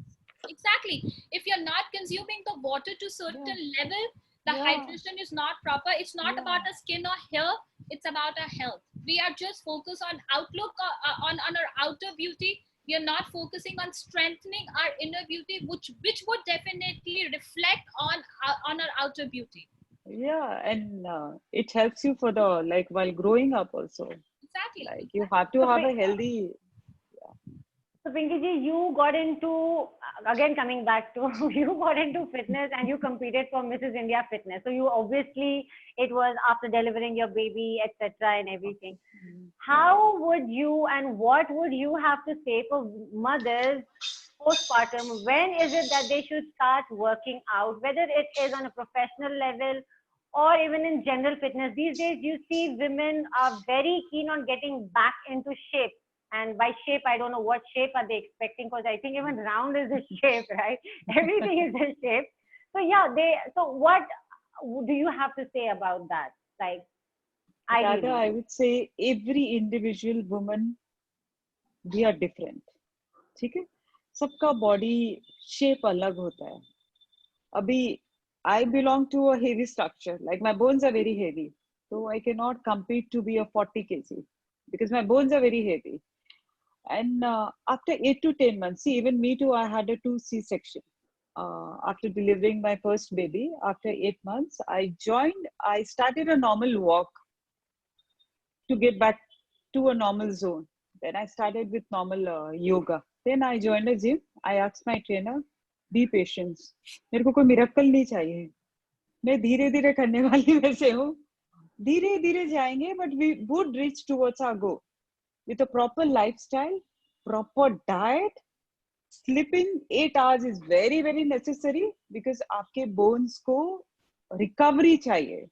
Exactly. If you're not consuming the water to certain level, the Yeah. hydration is not proper. It's not about a skin or hair. It's about our health. We are just focused on outlook, on our outer beauty. We are not focusing on strengthening our inner beauty, which would definitely reflect on our outer beauty. Yeah, and it helps you for the like while growing up also. Exactly. Like you have to have a healthy. So Pinky ji, you got into, again coming back to, you got into fitness and you competed for Mrs. India Fitness. So you obviously, it was after delivering your baby, etc. and everything. How would you and what would you have to say for mothers postpartum? When is it that they should start working out, whether it is on a professional level or even in general fitness? These days, you see women are very keen on getting back into shape. And by shape, I don't know what shape are they expecting, because I think even round is a shape, right? Everything is a shape. So yeah, so what do you have to say about that? Like, Rather, ideally. I would say every individual woman, we are different. ठीक है? सबका body shape अलग होता है. अभी I belong to a heavy structure. Like my bones are very heavy, so I cannot compete to be a 40 kg because my bones are very heavy. And after 8 to 10 months, see, even me too, I had a 2 C-section. After delivering my first baby, after 8 months, I started a normal walk to get back to a normal zone. Then I started with normal yoga. Then I joined a gym. I asked my trainer, be patient. मेरे को कोई miracle नहीं चाहिए. मैं धीरे धीरे करने वाली वैसे हूँ. धीरे धीरे जाएंगे, but we would reach towards our goal. With a proper lifestyle, proper diet, sleeping 8 hours is very, very necessary because आपके bones को recovery चाहिए.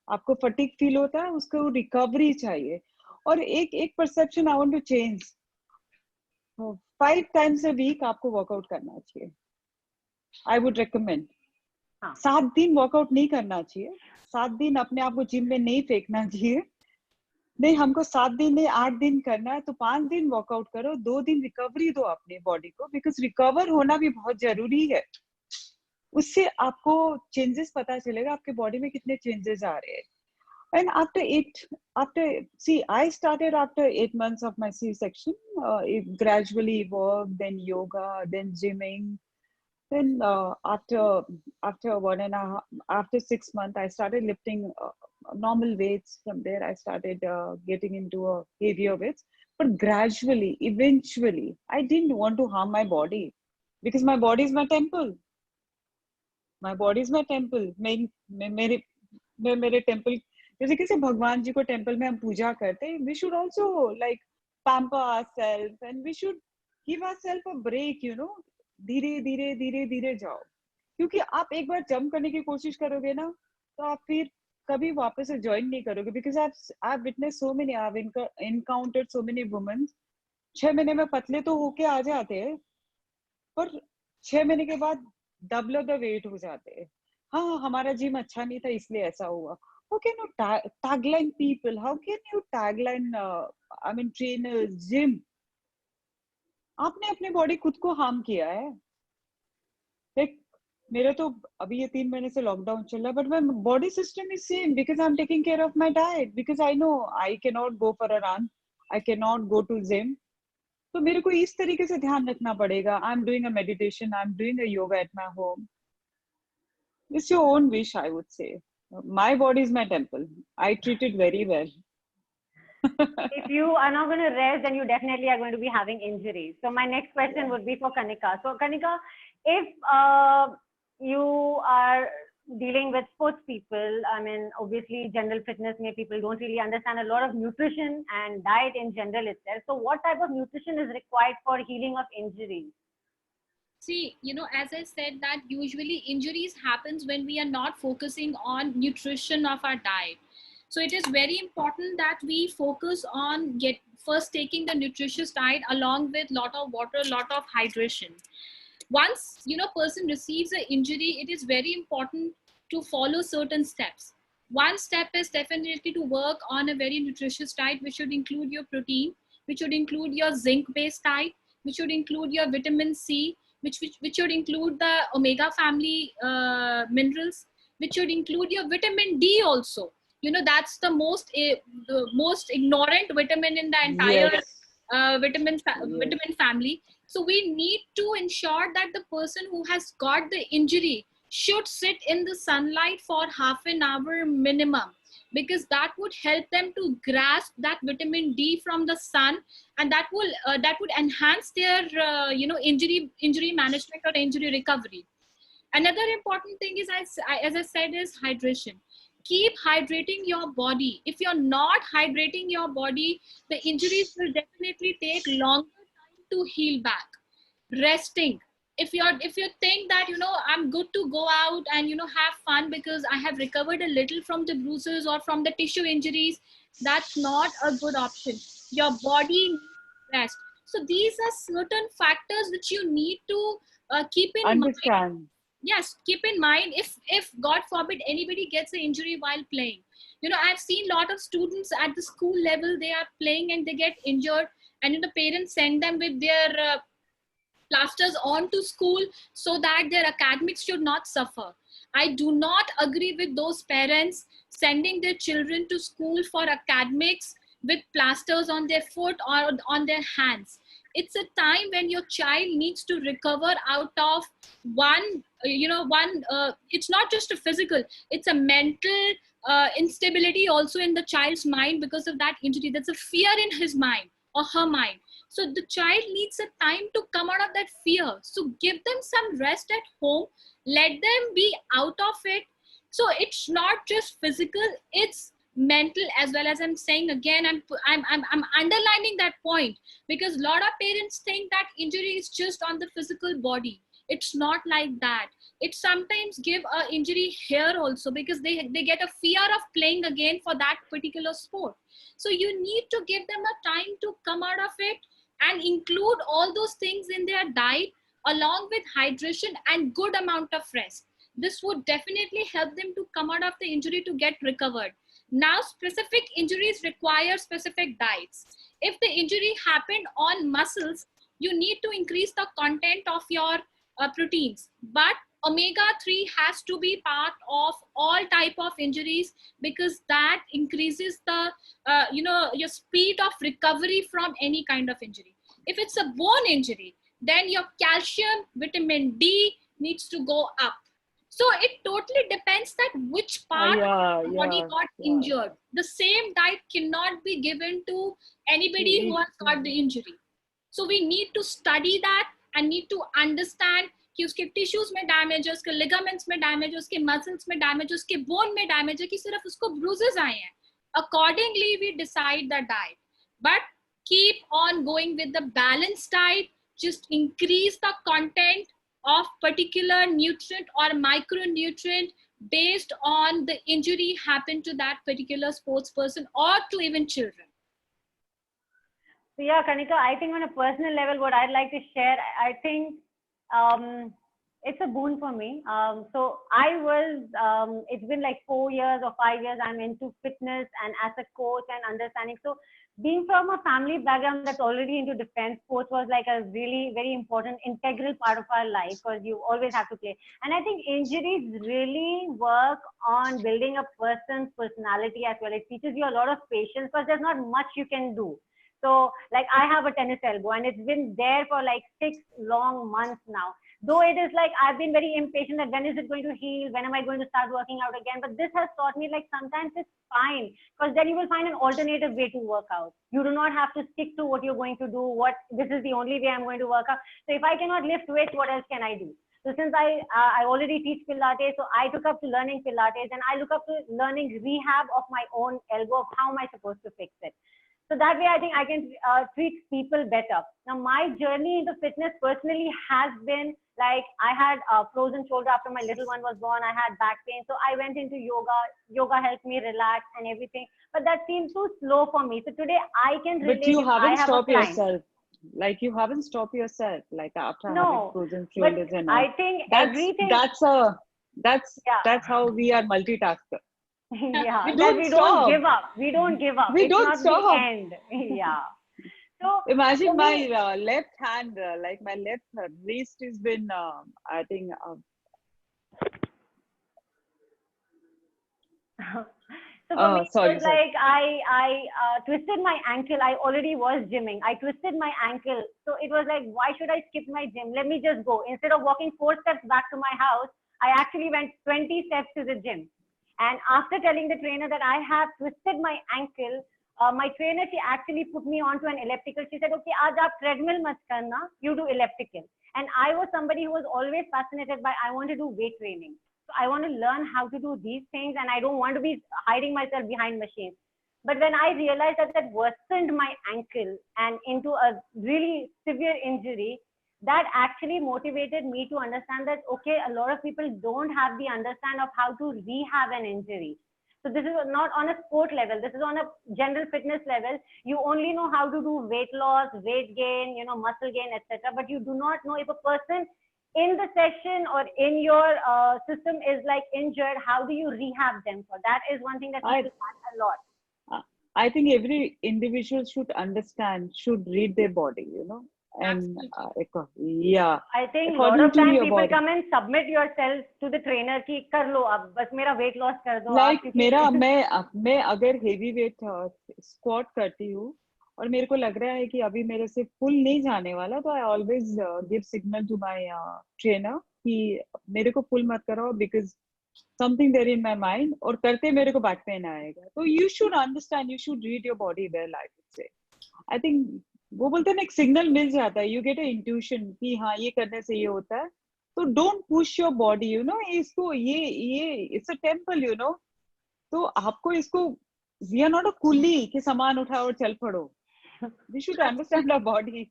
आपको fatigue feel होता है, उसको recovery चाहिए. और एक perception I want to change. 5 times a week आपको workout करना चाहिए. I would recommend. 7 दिन वर्कआउट नहीं करना चाहिए. 7 दिन अपने आप को जिम में नहीं फेंकना चाहिए. नहीं, हमको 7 दिन नहीं 8 दिन करना है, तो 5 दिन वर्कआउट करो, 2 दिन रिकवरी दो अपने बॉडी को, बिकॉज रिकवर होना भी बहुत जरूरी है. उससे आपको चेंजेस पता चलेगा, आपके बॉडी में कितने चेंजेस आ रहे हैं. And I started after 8 months of my C-section. It gradually evolved, then yoga, then gymming. Then after 6 months, I started lifting normal weights. From there, I started getting into heavier weights. But gradually, eventually, I didn't want to harm my body because my body is my temple. My body is my temple. मेरे temple, जैसे किसी भगवान जी को temple में हम पूजा करते हैं, we should also like pamper ourselves and we should give ourselves a break, you know. धीरे धीरे धीरे धीरे जाओ, क्योंकि आप एक बार जंप करने की कोशिश करोगे ना, तो आप फिर कभी वापस से ज्वाइन नहीं करोगे. Because I've witnessed so many, I've encountered so many women. 6 महीने में पतले तो होके आ जाते हैं, पर 6 महीने के बाद डबल द वेट हो जाते हैं. हाँ, हमारा जिम अच्छा नहीं था इसलिए ऐसा हुआ. How can you tagline people? How can you tagline, trainers, gym? आपने अपने बॉडी खुद को हार्म किया है. Like, मेरा तो अभी ये 3 महीने से लॉकडाउन चल रहा है, but my body system is same because I'm taking care of my diet, because I know I cannot go for a run, I cannot go to gym. तो मेरे को इस तरीके से ध्यान रखना पड़ेगा. I'm doing a meditation, I'm doing a yoga at my home. It's your own wish, I would say. My body is my temple. I treat it very well. If you are not going to rest, then you definitely are going to be having injuries. So my next question would be for Kanika. So Kanika, if you are dealing with sports people, I mean, obviously general fitness may people don't really understand a lot of nutrition and diet in general itself. So what type of nutrition is required for healing of injuries? See, as I said, that usually injuries happens when we are not focusing on nutrition of our diet. So it is very important that we focus on get first taking the nutritious diet along with lot of water, lot of hydration. Once person receives an injury, it is very important to follow certain steps. One step is definitely to work on a very nutritious diet, which should include your protein, which should include your zinc based diet, which should include your vitamin C, which should include the omega family minerals, which should include your vitamin D also. That's the most ignorant vitamin in the entire Yes. Yes. vitamin family. So we need to ensure that the person who has got the injury should sit in the sunlight for half an hour minimum, because that would help them to grasp that vitamin D from the sun, and that would enhance their injury management or injury recovery. Another important thing is, as I said, is hydration. Keep hydrating your body. If you're not hydrating your body, the injuries will definitely take longer time to heal back. Resting. If you think that I'm good to go out and have fun because I have recovered a little from the bruises or from the tissue injuries, that's not a good option. Your body needs rest. So these are certain factors which you need to keep in mind. Understand. Yes, keep in mind, if God forbid anybody gets an injury while playing. I've seen a lot of students at the school level, they are playing and they get injured, and the parents send them with their plasters on to school so that their academics should not suffer. I do not agree with those parents sending their children to school for academics with plasters on their foot or on their hands. It's a time when your child needs to recover out of it's not just a physical, it's a mental instability also in the child's mind because of that injury. There's a fear in his mind or her mind. So the child needs a time to come out of that fear. So give them some rest at home. Let them be out of it. So it's not just physical, it's mental as well. As I'm saying again, I'm underlining that point, because a lot of parents think that injury is just on the physical body. It's not like that. It sometimes give a injury here also, because they get a fear of playing again for that particular sport. So you need to give them a time to come out of it and include all those things in their diet along with hydration and good amount of rest. This would definitely help them to come out of the injury to get recovered. Now, specific injuries require specific diets. If the injury happened on muscles, you need to increase the content of your proteins. But omega-3 has to be part of all type of injuries, because that increases the your speed of recovery from any kind of injury. If it's a bone injury, then your calcium, vitamin D needs to go up. So it totally depends that which part of the body got injured. The same diet cannot be given to anybody who has got the injury. So we need to study that and need to understand कि उसके tissues में damage है, उसके ligaments में damage है, उसके muscles में damage है, उसके बोन में डैमेज है, कि सिर्फ उसको ब्रूजेस आए हैं. Accordingly, we decide the diet. But keep on going with the balanced diet. Just increase the content of particular nutrient or micronutrient based on the injury happened to that particular sports person or to even children. So yeah, Kanika, I think on a personal level, what I'd like to share, I think it's a boon for me. So it's been like 4 years or 5 years, I'm into fitness and as a coach and understanding. So being from a family background that's already into defense, sports was like a really very important integral part of our life, because you always have to play. And I think injuries really work on building a person's personality as well. It teaches you a lot of patience, because there's not much you can do. So like I have a tennis elbow and it's been there for like 6 long months now. Though it is like I've been very impatient that when is it going to heal? When am I going to start working out again? But this has taught me like sometimes it's fine, because then you will find an alternative way to work out. You do not have to stick to what you're going to do. What this is the only way I'm going to work out. So if I cannot lift weights, what else can I do? So since I already teach Pilates, so I took up to learning Pilates, and I look up to learning rehab of my own elbow. Of how am I supposed to fix it? So that way, I think I can treat people better. Now, my journey into fitness personally has been like I had a frozen shoulder after my little one was born. I had back pain. So I went into yoga. Yoga helped me relax and everything. But that seemed too slow for me. So today I can relate. But you if I haven't have a stopped client. yourself. Like you haven't stopped yourself. Like after having No, frozen but shoulders and all. I think everything. That's how we are multitasker. Yeah, We that don't we don't stop. give up. We don't give up. We It's don't not stop. the end. Yeah. So Imagine for my me, left hand, like my left wrist has been, I think, so for me, it sorry, was sorry. like I twisted my ankle. I already was gymming. I twisted my ankle. So it was like, why should I skip my gym? Let me just go. Instead of walking 4 steps back to my house, I actually went 20 steps to the gym. And after telling the trainer that I have twisted my ankle, my trainer, she actually put me onto an elliptical. She said, okay, aaj aap treadmill mat karna, you do elliptical. And I was somebody who was always fascinated by, I want to do weight training. So I want to learn how to do these things, and I don't want to be hiding myself behind machines. But when I realized that that worsened my ankle and into a really severe injury, that actually motivated me to understand that, okay, a lot of people don't have the understand of how to rehab an injury. So this is not on a sport level. This is on a general fitness level. You only know how to do weight loss, weight gain, muscle gain, etc. But you do not know if a person in the session or in your system is like injured, how do you rehab them for? That is one thing that people ask a lot. I think every individual should understand, should read their body, and yeah. I think a lot According of to times your people body. come and submit yourself to the trainer कि कर लो अब बस मेरा weight loss कर दो Like आप मैं अगर हेवी वेट स्क्वाट करती हूँ और मेरे को लग रहा है कि अभी मेरे से फुल नहीं जाने वाला, तो I always give signal to my trainer कि मेरे को फुल मत कराओ, because something there in my mind, और करते मेरे को बैक पेन आएगा. तो you should understand, you should read your body well. I would say I think वो बोलते हैं ना, एक सिग्नल मिल जाता है, यू गेट अ इंट्यूशन कि हाँ ये करने से ये होता है. तो डोंट पुश योर बॉडी, इसको ये इट्स अ टेम्पल, तो आपको इसको, we are not a coolie कि सामान उठाओ और चल पड़ो. We should understand our body.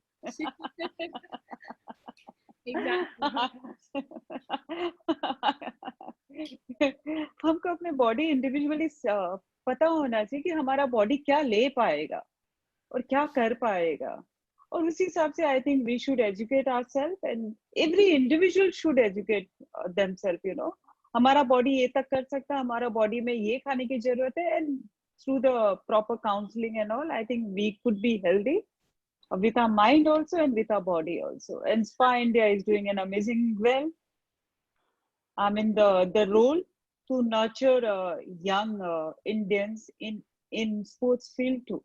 हमको अपने बॉडी इंडिविजुअली पता होना चाहिए कि हमारा बॉडी क्या ले पाएगा और क्या कर पाएगा, और उसी हिसाब से I think we should educate ourself, and every individual should educate themself. हमारा बॉडी ये तक कर सकता है, हमारा बॉडी में ये खाने की जरूरत है, and through the proper counselling and all, I think we could be healthy with our mind also and with our body also. And Spa India is doing an amazing well. I'm in the role to nurture young Indians in sports field too.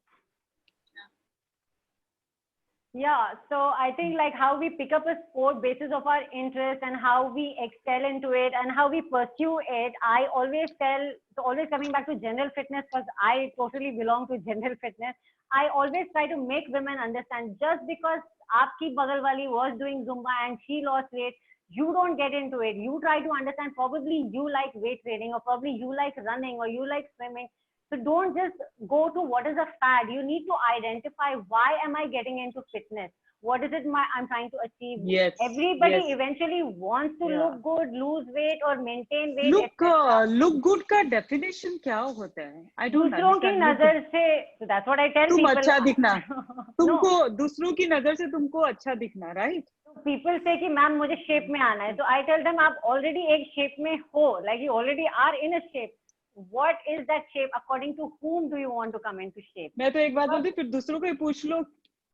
Yeah, so I think like how we pick up a sport basis of our interest and how we excel into it and how we pursue it. I always tell, so always coming back to general fitness, because I totally belong to general fitness. I always try to make women understand, just because aapki bagal wali was doing Zumba and she lost weight, you don't get into it. You try to understand, probably you like weight training, or probably you like running, or you like swimming. So don't just go to what is a fad. You need to identify, why am I getting into fitness? What is it I'm trying to achieve? Yes. Everybody yes. eventually wants to look good, lose weight, or maintain weight. Look good का definition क्या होता है? I don't दूसरों की understand. नजर से, so that's what I tell तुम people. अच्छा दिखना. तुमको No. दूसरों की नजर से तुमको अच्छा दिखना, right? People say कि मैम मुझे shape में आना है. So I tell them, आप already एक shape में हो, like you already are in a shape. What is that shape? According to whom do you want to come into shape? मैं तो एक बात बोलती, फिर दूसरों को ही पूछ लो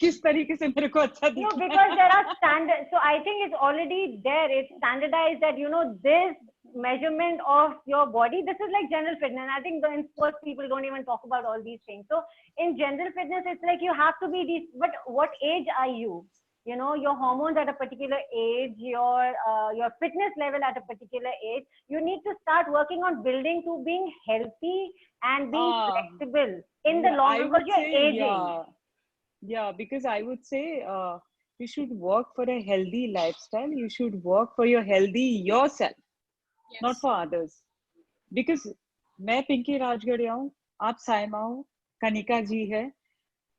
किस तरीके से मेरे को अच्छा दिखना है. No, because there are standards. So I think it's already there. It's standardized that, this measurement of your body. This is like general fitness. I think in sports people don't even talk about all these things. So in general fitness, it's like you have to be these. But what age are you? You know, your hormones at a particular age, your fitness level at a particular age. You need to start working on building to being healthy and being flexible in the Yeah, long I run, would because you're say, aging. yeah, because I would say you should work for a healthy lifestyle. You should work for your healthy yourself, not Yes. for others. Because मैं पिंकी राजगढ़िया हूँ, आप साइमा हो, कनिका जी है,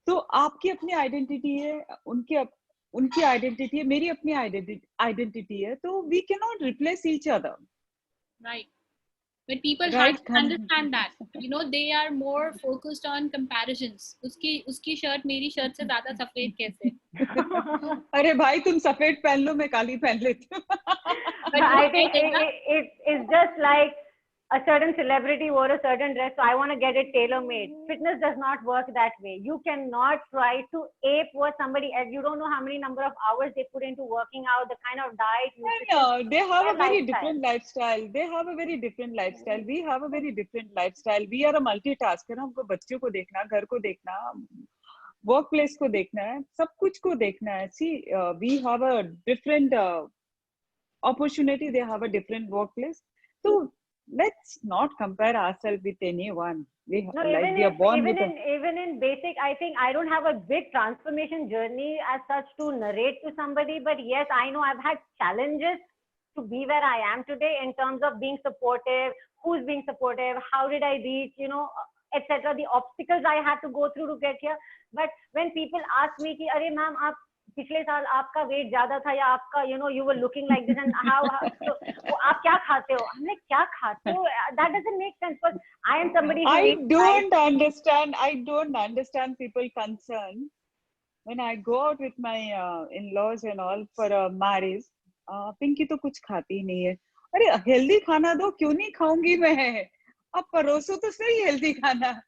तो आपकी अपनी identity है, उनकी आइडेंटिटी है, मेरी अपनी आइडेंटिटी है, तो we cannot replace each other. Right. But people Right? have to understand that, you know, they are more focused on comparisons. उसकी शर्ट मेरी शर्ट से ज्यादा सफेद कैसे? अरे भाई तुम सफेद पहन लो, मैं काली पहन लेती हूँ. But I think it's just like a certain celebrity wore a certain dress, so I want to get it tailor made. Fitness does not work that way. You cannot try to ape what somebody else. You don't know how many number of hours they put into working out, the kind of diet, nutrition, They have a their very lifestyle. different lifestyle. They have a very different lifestyle. We have a very different lifestyle. We are a multitasker. हमको बच्चों को देखना, घर को देखना, work place को देखना है, सब कुछ को देखना है. See, we have a different opportunity. They have a different workplace. So let's not compare ourselves with anyone. We No, like we are born with a. even in basic, I think I don't have a big transformation journey as such to narrate to somebody, but yes, I know I've had challenges to be where I am today in terms of being supportive, who's being supportive, how did I reach, you know, etc. The obstacles I had to go through to get here. But when people ask me कि अरे ma'am आप पिछले साल आपका wait ज्यादा था या आपका you were looking like this and how so वो आप क्या खाते हो? I'm like क्या खाते हो? That doesn't make sense, because I am somebody who I eats don't understand. I don't understand people concern when I go out with my in-laws and all for a marriage. Pinky तो कुछ खाती ही नहीं है. अरे healthy खाना दो, क्यों नहीं खाऊंगी मैं? अब परोसो तो सही हेल्दी खाना.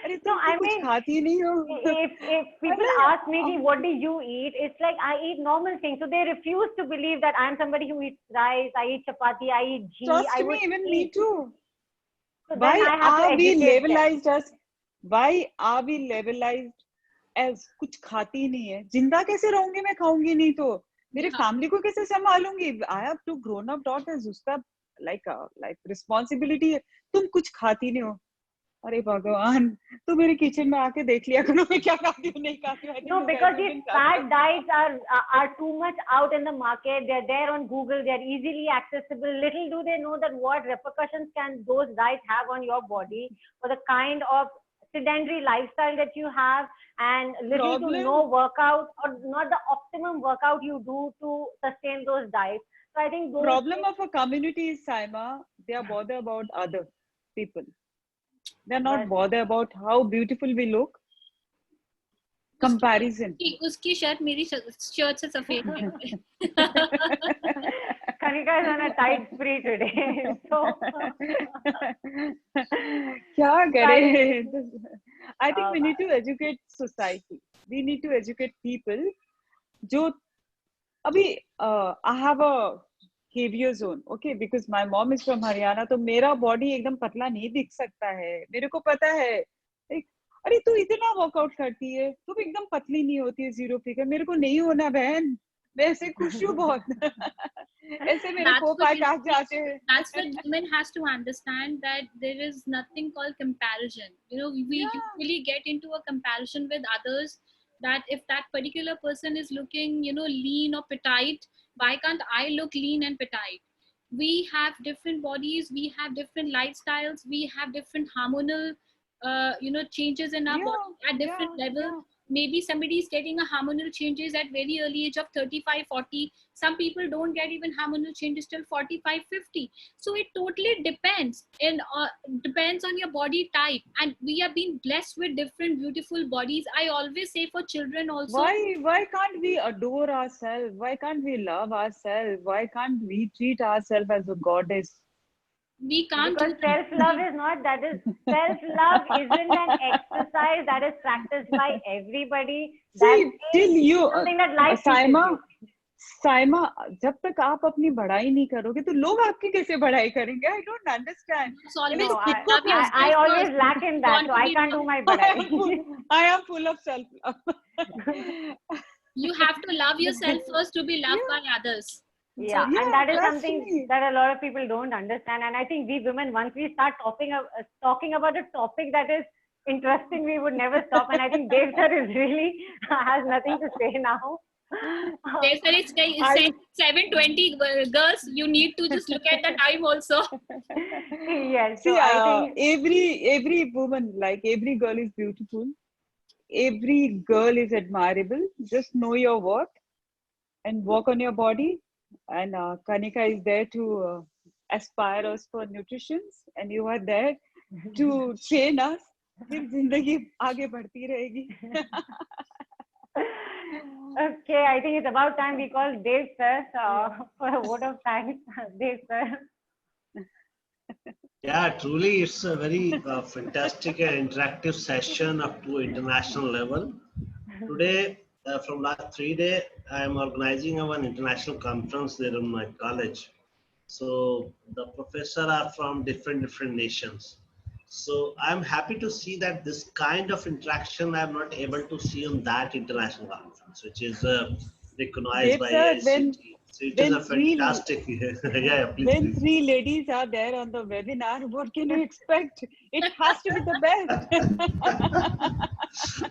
अरे तुम No, तो I कुछ mean, खाती नहीं हो. if people अरे ask me कि what do you eat, it's like I eat normal things. So they refuse to believe that I'm somebody who eats rice, I eat chapati, I eat ghee, trust I me, would even me eat. too. So then Why I have to are we educate them. levelized as? Why are we levelized as कुछ खाती नहीं है? जिंदा कैसे रहूंगी मैं खाऊंगी नहीं तो? मेरे Yeah. फैमिली को कैसे संभालूंगी? I have two grown up daughters. उसका like responsibility है. तुम कुछ खाती नहीं हो. अरे भगवान, तो मेरे किचन में आके देख लिया करो मैं क्या खाती हूँ नहीं खाती हूँ. No, because these fad diets are too much out in the market. They're there on Google. They're easily accessible. Little do they know that what repercussions can those diets have on your body for the kind of sedentary lifestyle that you have, and little to no workout or not the optimum workout you do to sustain those diets. So I think those problem of a community is, Saima, they are bothered about other people. They're not But- bothered about how beautiful we look. Comparison. उसकी shirt मेरी shirt से सफेद है. Kanika is on a tight spree today. So क्या करे? I think we Oh, need to educate society. We need to educate people. जो अभी I have a heavier zone, okay, because my mom is from Haryana, तो मेरा body एकदम पतला नहीं दिख सकता है. मेरे को पता है. अरे तू इतना वर्कआउट करती है, तू भी एकदम पतली नहीं होती है, जीरो फिगर. मेरे को नहीं होना बहन, मैं ऐसे खुश हूँ बहुत. ऐसे मेरे That's को what पाए you- काट जाते हैं. That's what women has to understand, that there is nothing called comparison. You know, we usually get into a comparison with others, that if that particular person is looking, you know, lean or petite, why can't I look lean and petite? We have different bodies, we have different lifestyles, we have different hormonal you know, changes in our body at different level. Maybe somebody is getting a hormonal changes at very early age of 35, 40. Some people don't get even hormonal changes till 45, 50. So it totally depends, and depends on your body type. And we have been blessed with different beautiful bodies. I always say for children also. Why can't we adore ourselves? Why can't we love ourselves? Why can't we treat ourselves as a goddess? We can't because do that. self-love is not, that is, self-love isn't an exercise that is practiced by everybody. See, That till is you, something that life teaches Saima, you. Saima, जब तक आप अपनी बढ़ाई नहीं करोगे तो लोग आपकी कैसे बढ़ाई करेंगे? I don't understand. It's always No, love yourself I always first. lack in that, so I Contribute can't do to- my I am full of self-love. You have to love yourself first to be loved by others. Yeah, Yeah, and that is trust something me. that a lot of people don't understand. And I think we women, once we start talking about a topic that is interesting, we would never stop. And I think Dev sir is really has nothing to say now. They said it's I- 7:20 girls. You need to just look at the time also. Yes, so See, I think every woman, like every girl is beautiful. Every girl is admirable. Just know your worth and work on your body. And Kanika is there to aspire us for nutrition, and you are there to train us. फिर जिंदगी आगे बढ़ती रहेगी. okay, I think it's about time we call Dev sir for a vote of thanks. Dev sir. Yeah, truly, it's a very fantastic and interactive session up to international level. Today, from last 3 days, I am organizing an international conference there in my college. So the professors are from different nations. So I'm happy to see that this kind of interaction I'm not able to see on that international conference, which is recognized Dev by sir, AICT. So it is a when three fantastic. Yeah, please, when please. three ladies are there on the webinar, what can you expect? It has to be the best.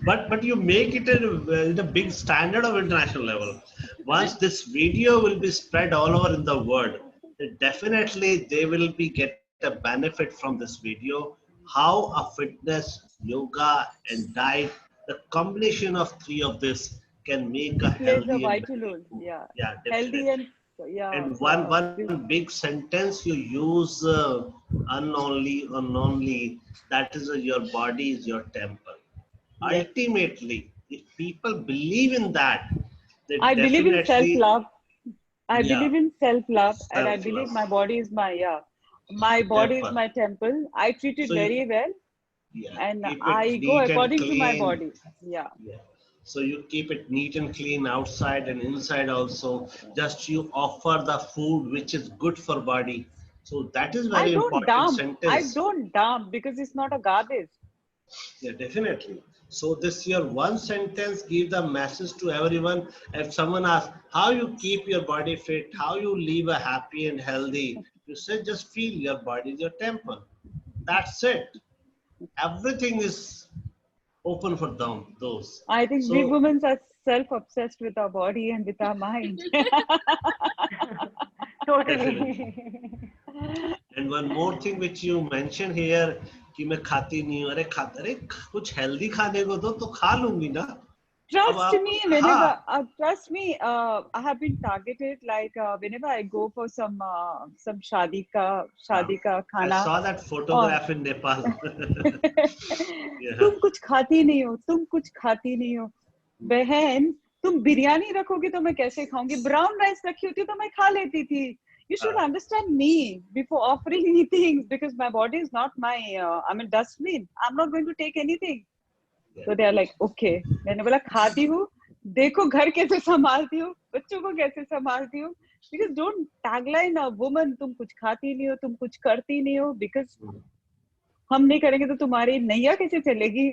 but you make it in a big standard of international level. Once this video will be spread all over in the world, then definitely they will be get a benefit from this video. How a fitness, yoga, and diet, the combination of three of this can make a It plays a healthy and vital role. Yeah, yeah, healthy definitely. yeah. And one big sentence you use unknownly, that is your body is your temple. Yes. Ultimately, if people believe in that, they I believe in definitely self-love. I yeah, believe in self-love, and I believe self-love my body is my body is temple. my temple. I treat it So you, very well, yeah, and keep it I go neat and according to my clean. body. Yeah. Yeah. So you keep it neat and clean outside and inside also. Just you offer the food which is good for body. So that is I very don't important dump. I sentence. don't dump because it's not a garbage. Yeah, definitely. So this your one sentence give the message to everyone. If someone asks how you keep your body fit, how you live a happy and healthy, you say just feel your body is your temple. That's it. Everything is open for them. Those. I think we So women are self-obsessed with our body and with our mind. definitely. Totally. And one more thing which you mentioned here कि मैं खाती नहीं हूँ अरे कुछ healthy खाने को दो तो खा लूंगी ना अब Trust आप me, हाँ I have been targeted. Like whenever I go for some shadi ka हाँ I khana, saw that oh, photograph in Nepal. Yeah. तुम कुछ खाती नहीं हो, तुम कुछ खाती नहीं हो, बहन तुम बिरयानी रखोगे तो मैं कैसे खाऊंगी? ब्राउन राइस रखी होती तो मैं खा लेती थी. You should understand me before offering me things because my body is not my I mean dustbin. I'm not going to take anything. तो दे आर लाइक ओके. मैंने बोला खाती हूँ, देखो घर कैसे संभालती हूँ, बच्चों को कैसे संभालती हूँ. Because don't tagline a woman तुम कुछ खाती नहीं हो, तुम कुछ करती नहीं हो, बिकॉज हम नहीं करेंगे तो तुम्हारी नैया कैसे चलेगी.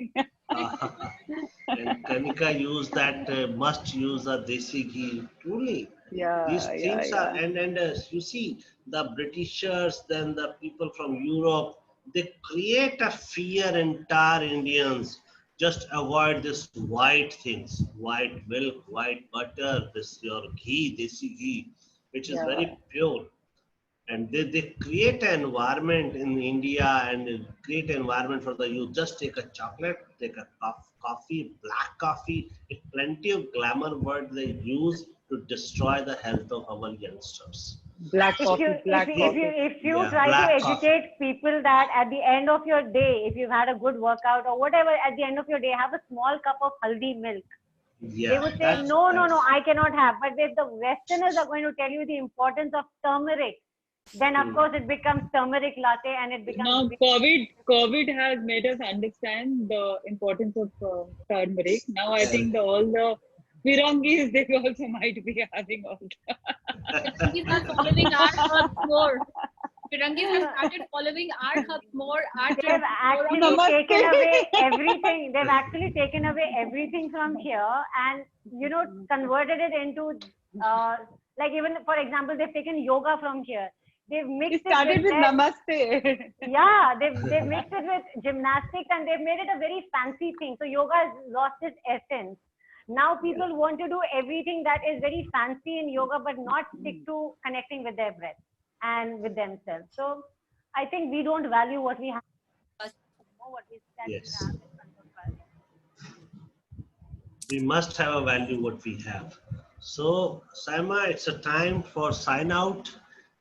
And Kanika used that must use a desi ghee. Truly, these things are and you see the Britishers, then the people from Europe, they create a fear in entire Indians. Just avoid this white things, white milk, white butter, this your ghee, desi ghee, which is very pure. And they create an environment in India and create an environment for the youth. Just take a chocolate, take a coffee, black coffee. It's plenty of glamour word they use to destroy the health of our youngsters. Black coffee. If you Yeah, try to black coffee. educate people that at the end of your day, if you've had a good workout or whatever, at the end of your day, have a small cup of haldi milk. Yeah, They would say, no, I cannot have. But if the Westerners are going to tell you the importance of turmeric, then of course it becomes turmeric latte and it becomes. Now, COVID has made us understand the importance of turmeric. Now, I think all the Virangis, they also might be having all that. Pirangis are following our hubs more. Pirangis have started following our hubs more. Our They've trends more on actually Namaste. taken away everything. They've actually taken away everything from here and, converted it into, like even, for example, they've taken yoga from here. They've It mixed it started with with their, Namaste. yeah, they've mixed it with gymnastics and they've made it a very fancy thing. So yoga has lost its essence. Now people want to do everything that is very fancy in yoga, but not stick to connecting with their breath and with themselves. So I think we don't value what we have, know what is that we Yes. have in front of us. We must have a value what we have. So, Saima, it's a time for sign out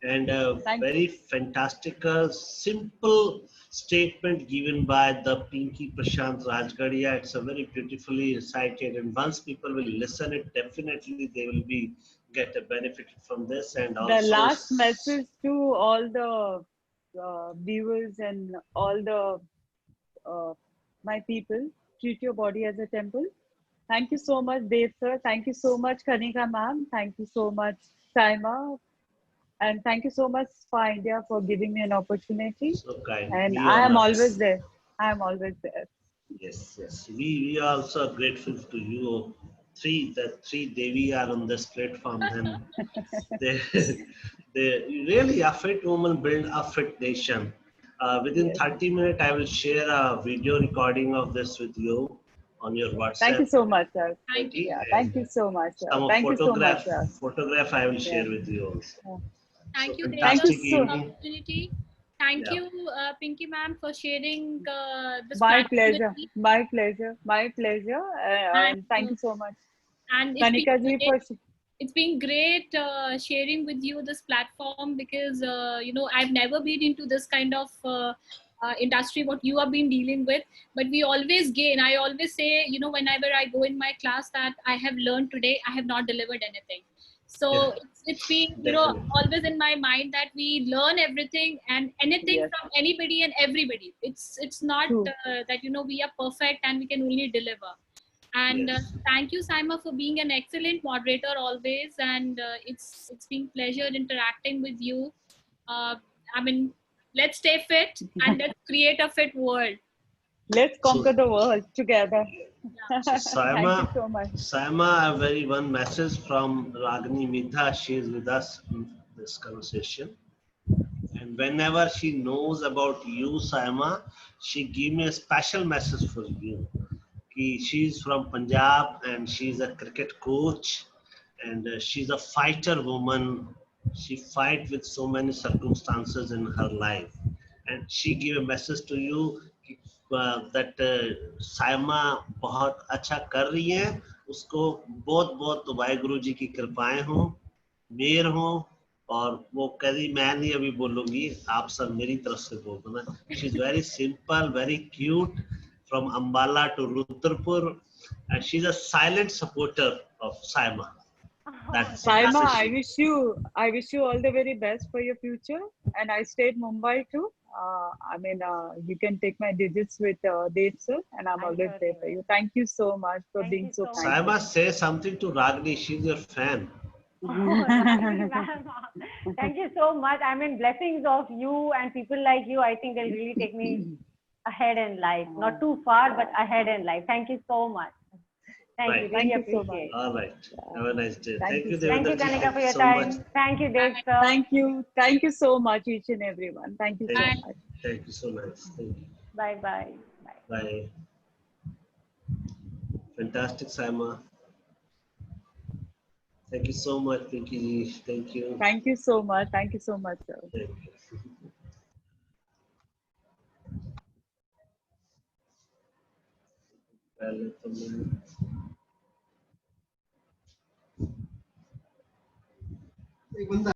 and a Thank very fantastical, simple statement given by the Pinky Prashant Rajgadia. It's a very beautifully recited, and once people will listen it, definitely they will be get a benefit from this. And The also, last message to all the viewers and all the my people: treat your body as a temple. Thank you so much, Dev sir. Thank you so much, Kanika ma'am. Thank you so much, Saima. And thank you so much, Spa India, for giving me an opportunity. so kind. And We I am honor. always there. I am always there. Yes, yes. We are also grateful to you. The three Devi are on this platform, and they, they really a fit woman build a fit nation. Within Yes. 30 minutes, I will share a video recording of this with you on your Thank you WhatsApp. so much, sir. Thank you. Yeah, And thank you so much, sir. some of Thank you so much, sir. photograph I will Yeah. share with you also. Yeah. Thank So you, Dev Thank sir, you fantastic for so this evening. opportunity. Thank Yeah. you, Pinky ma'am, for sharing this my platform with pleasure. me. My pleasure. My pleasure. And And thank you so much. it's been Kanika ji great. for It's been great sharing with you this platform because I've never been into this kind of industry what you have been dealing with, but we always gain. I always say, whenever I go in my class that I have learned today, I have not delivered anything. So Yeah. it's been Definitely. always in my mind that we learn everything and anything yes. from anybody and everybody. It's not True. that we are perfect and we can only deliver. And Yes. thank you, Saima, for being an excellent moderator always. And it's been pleasure interacting with you. Uh, I mean, let's stay fit and let's create a fit world. Let's conquer So, the world together. Yeah. so Thank you Saima, so much. Saima, a very one message from Ragini Mitha. She is with us in this conversation. And whenever she knows about you, Saima, she give me a special message for you. She's from Punjab and she's a cricket coach and she's a fighter woman. She fight with so many circumstances in her life. And she gave a message to you that Saima बहुत अच्छा कर रही है उसको बहुत बहुत वाहिगुरु जी की कृपाएं हों मेयर हों और वो कभी मैं नहीं अभी बोलूंगी आप सब मेरी तरफ से बोल दो ना she is very simple very cute from Ambala to Rudrapur, and she's a silent supporter of Saima. That's Saima, message. I wish you all the very best for your future. And I stayed Mumbai too. You can take my digits with Dev sir, and I'm I'm always sure there they for will. you. Thank you so much for Thank being you so so kind. Saima, say something to Ragini. She's your fan. Oh, Ragini ma'am. Thank you so much. I mean, blessings of you and people like you, I think they'll really take me ahead in life. Not too far, but ahead in life. Thank you so much. Thank you. Right. Really Thank you so much. appreciate. All right. Have a nice day. Thank Thank you you, so Thank you, Devendra ji. Kanika, Thank for you your so much. time. Thank you, Dev sir. Thank you. Thank you so much, each and everyone. Thank you so Thank you. much. Thank you so much. Thank you. Bye bye. Bye. Bye. Fantastic, Saima. Thank you so much, Pinky ji. Thank you. Thank you so much. Thank you so much, sir. Thank you. पहले तो मैं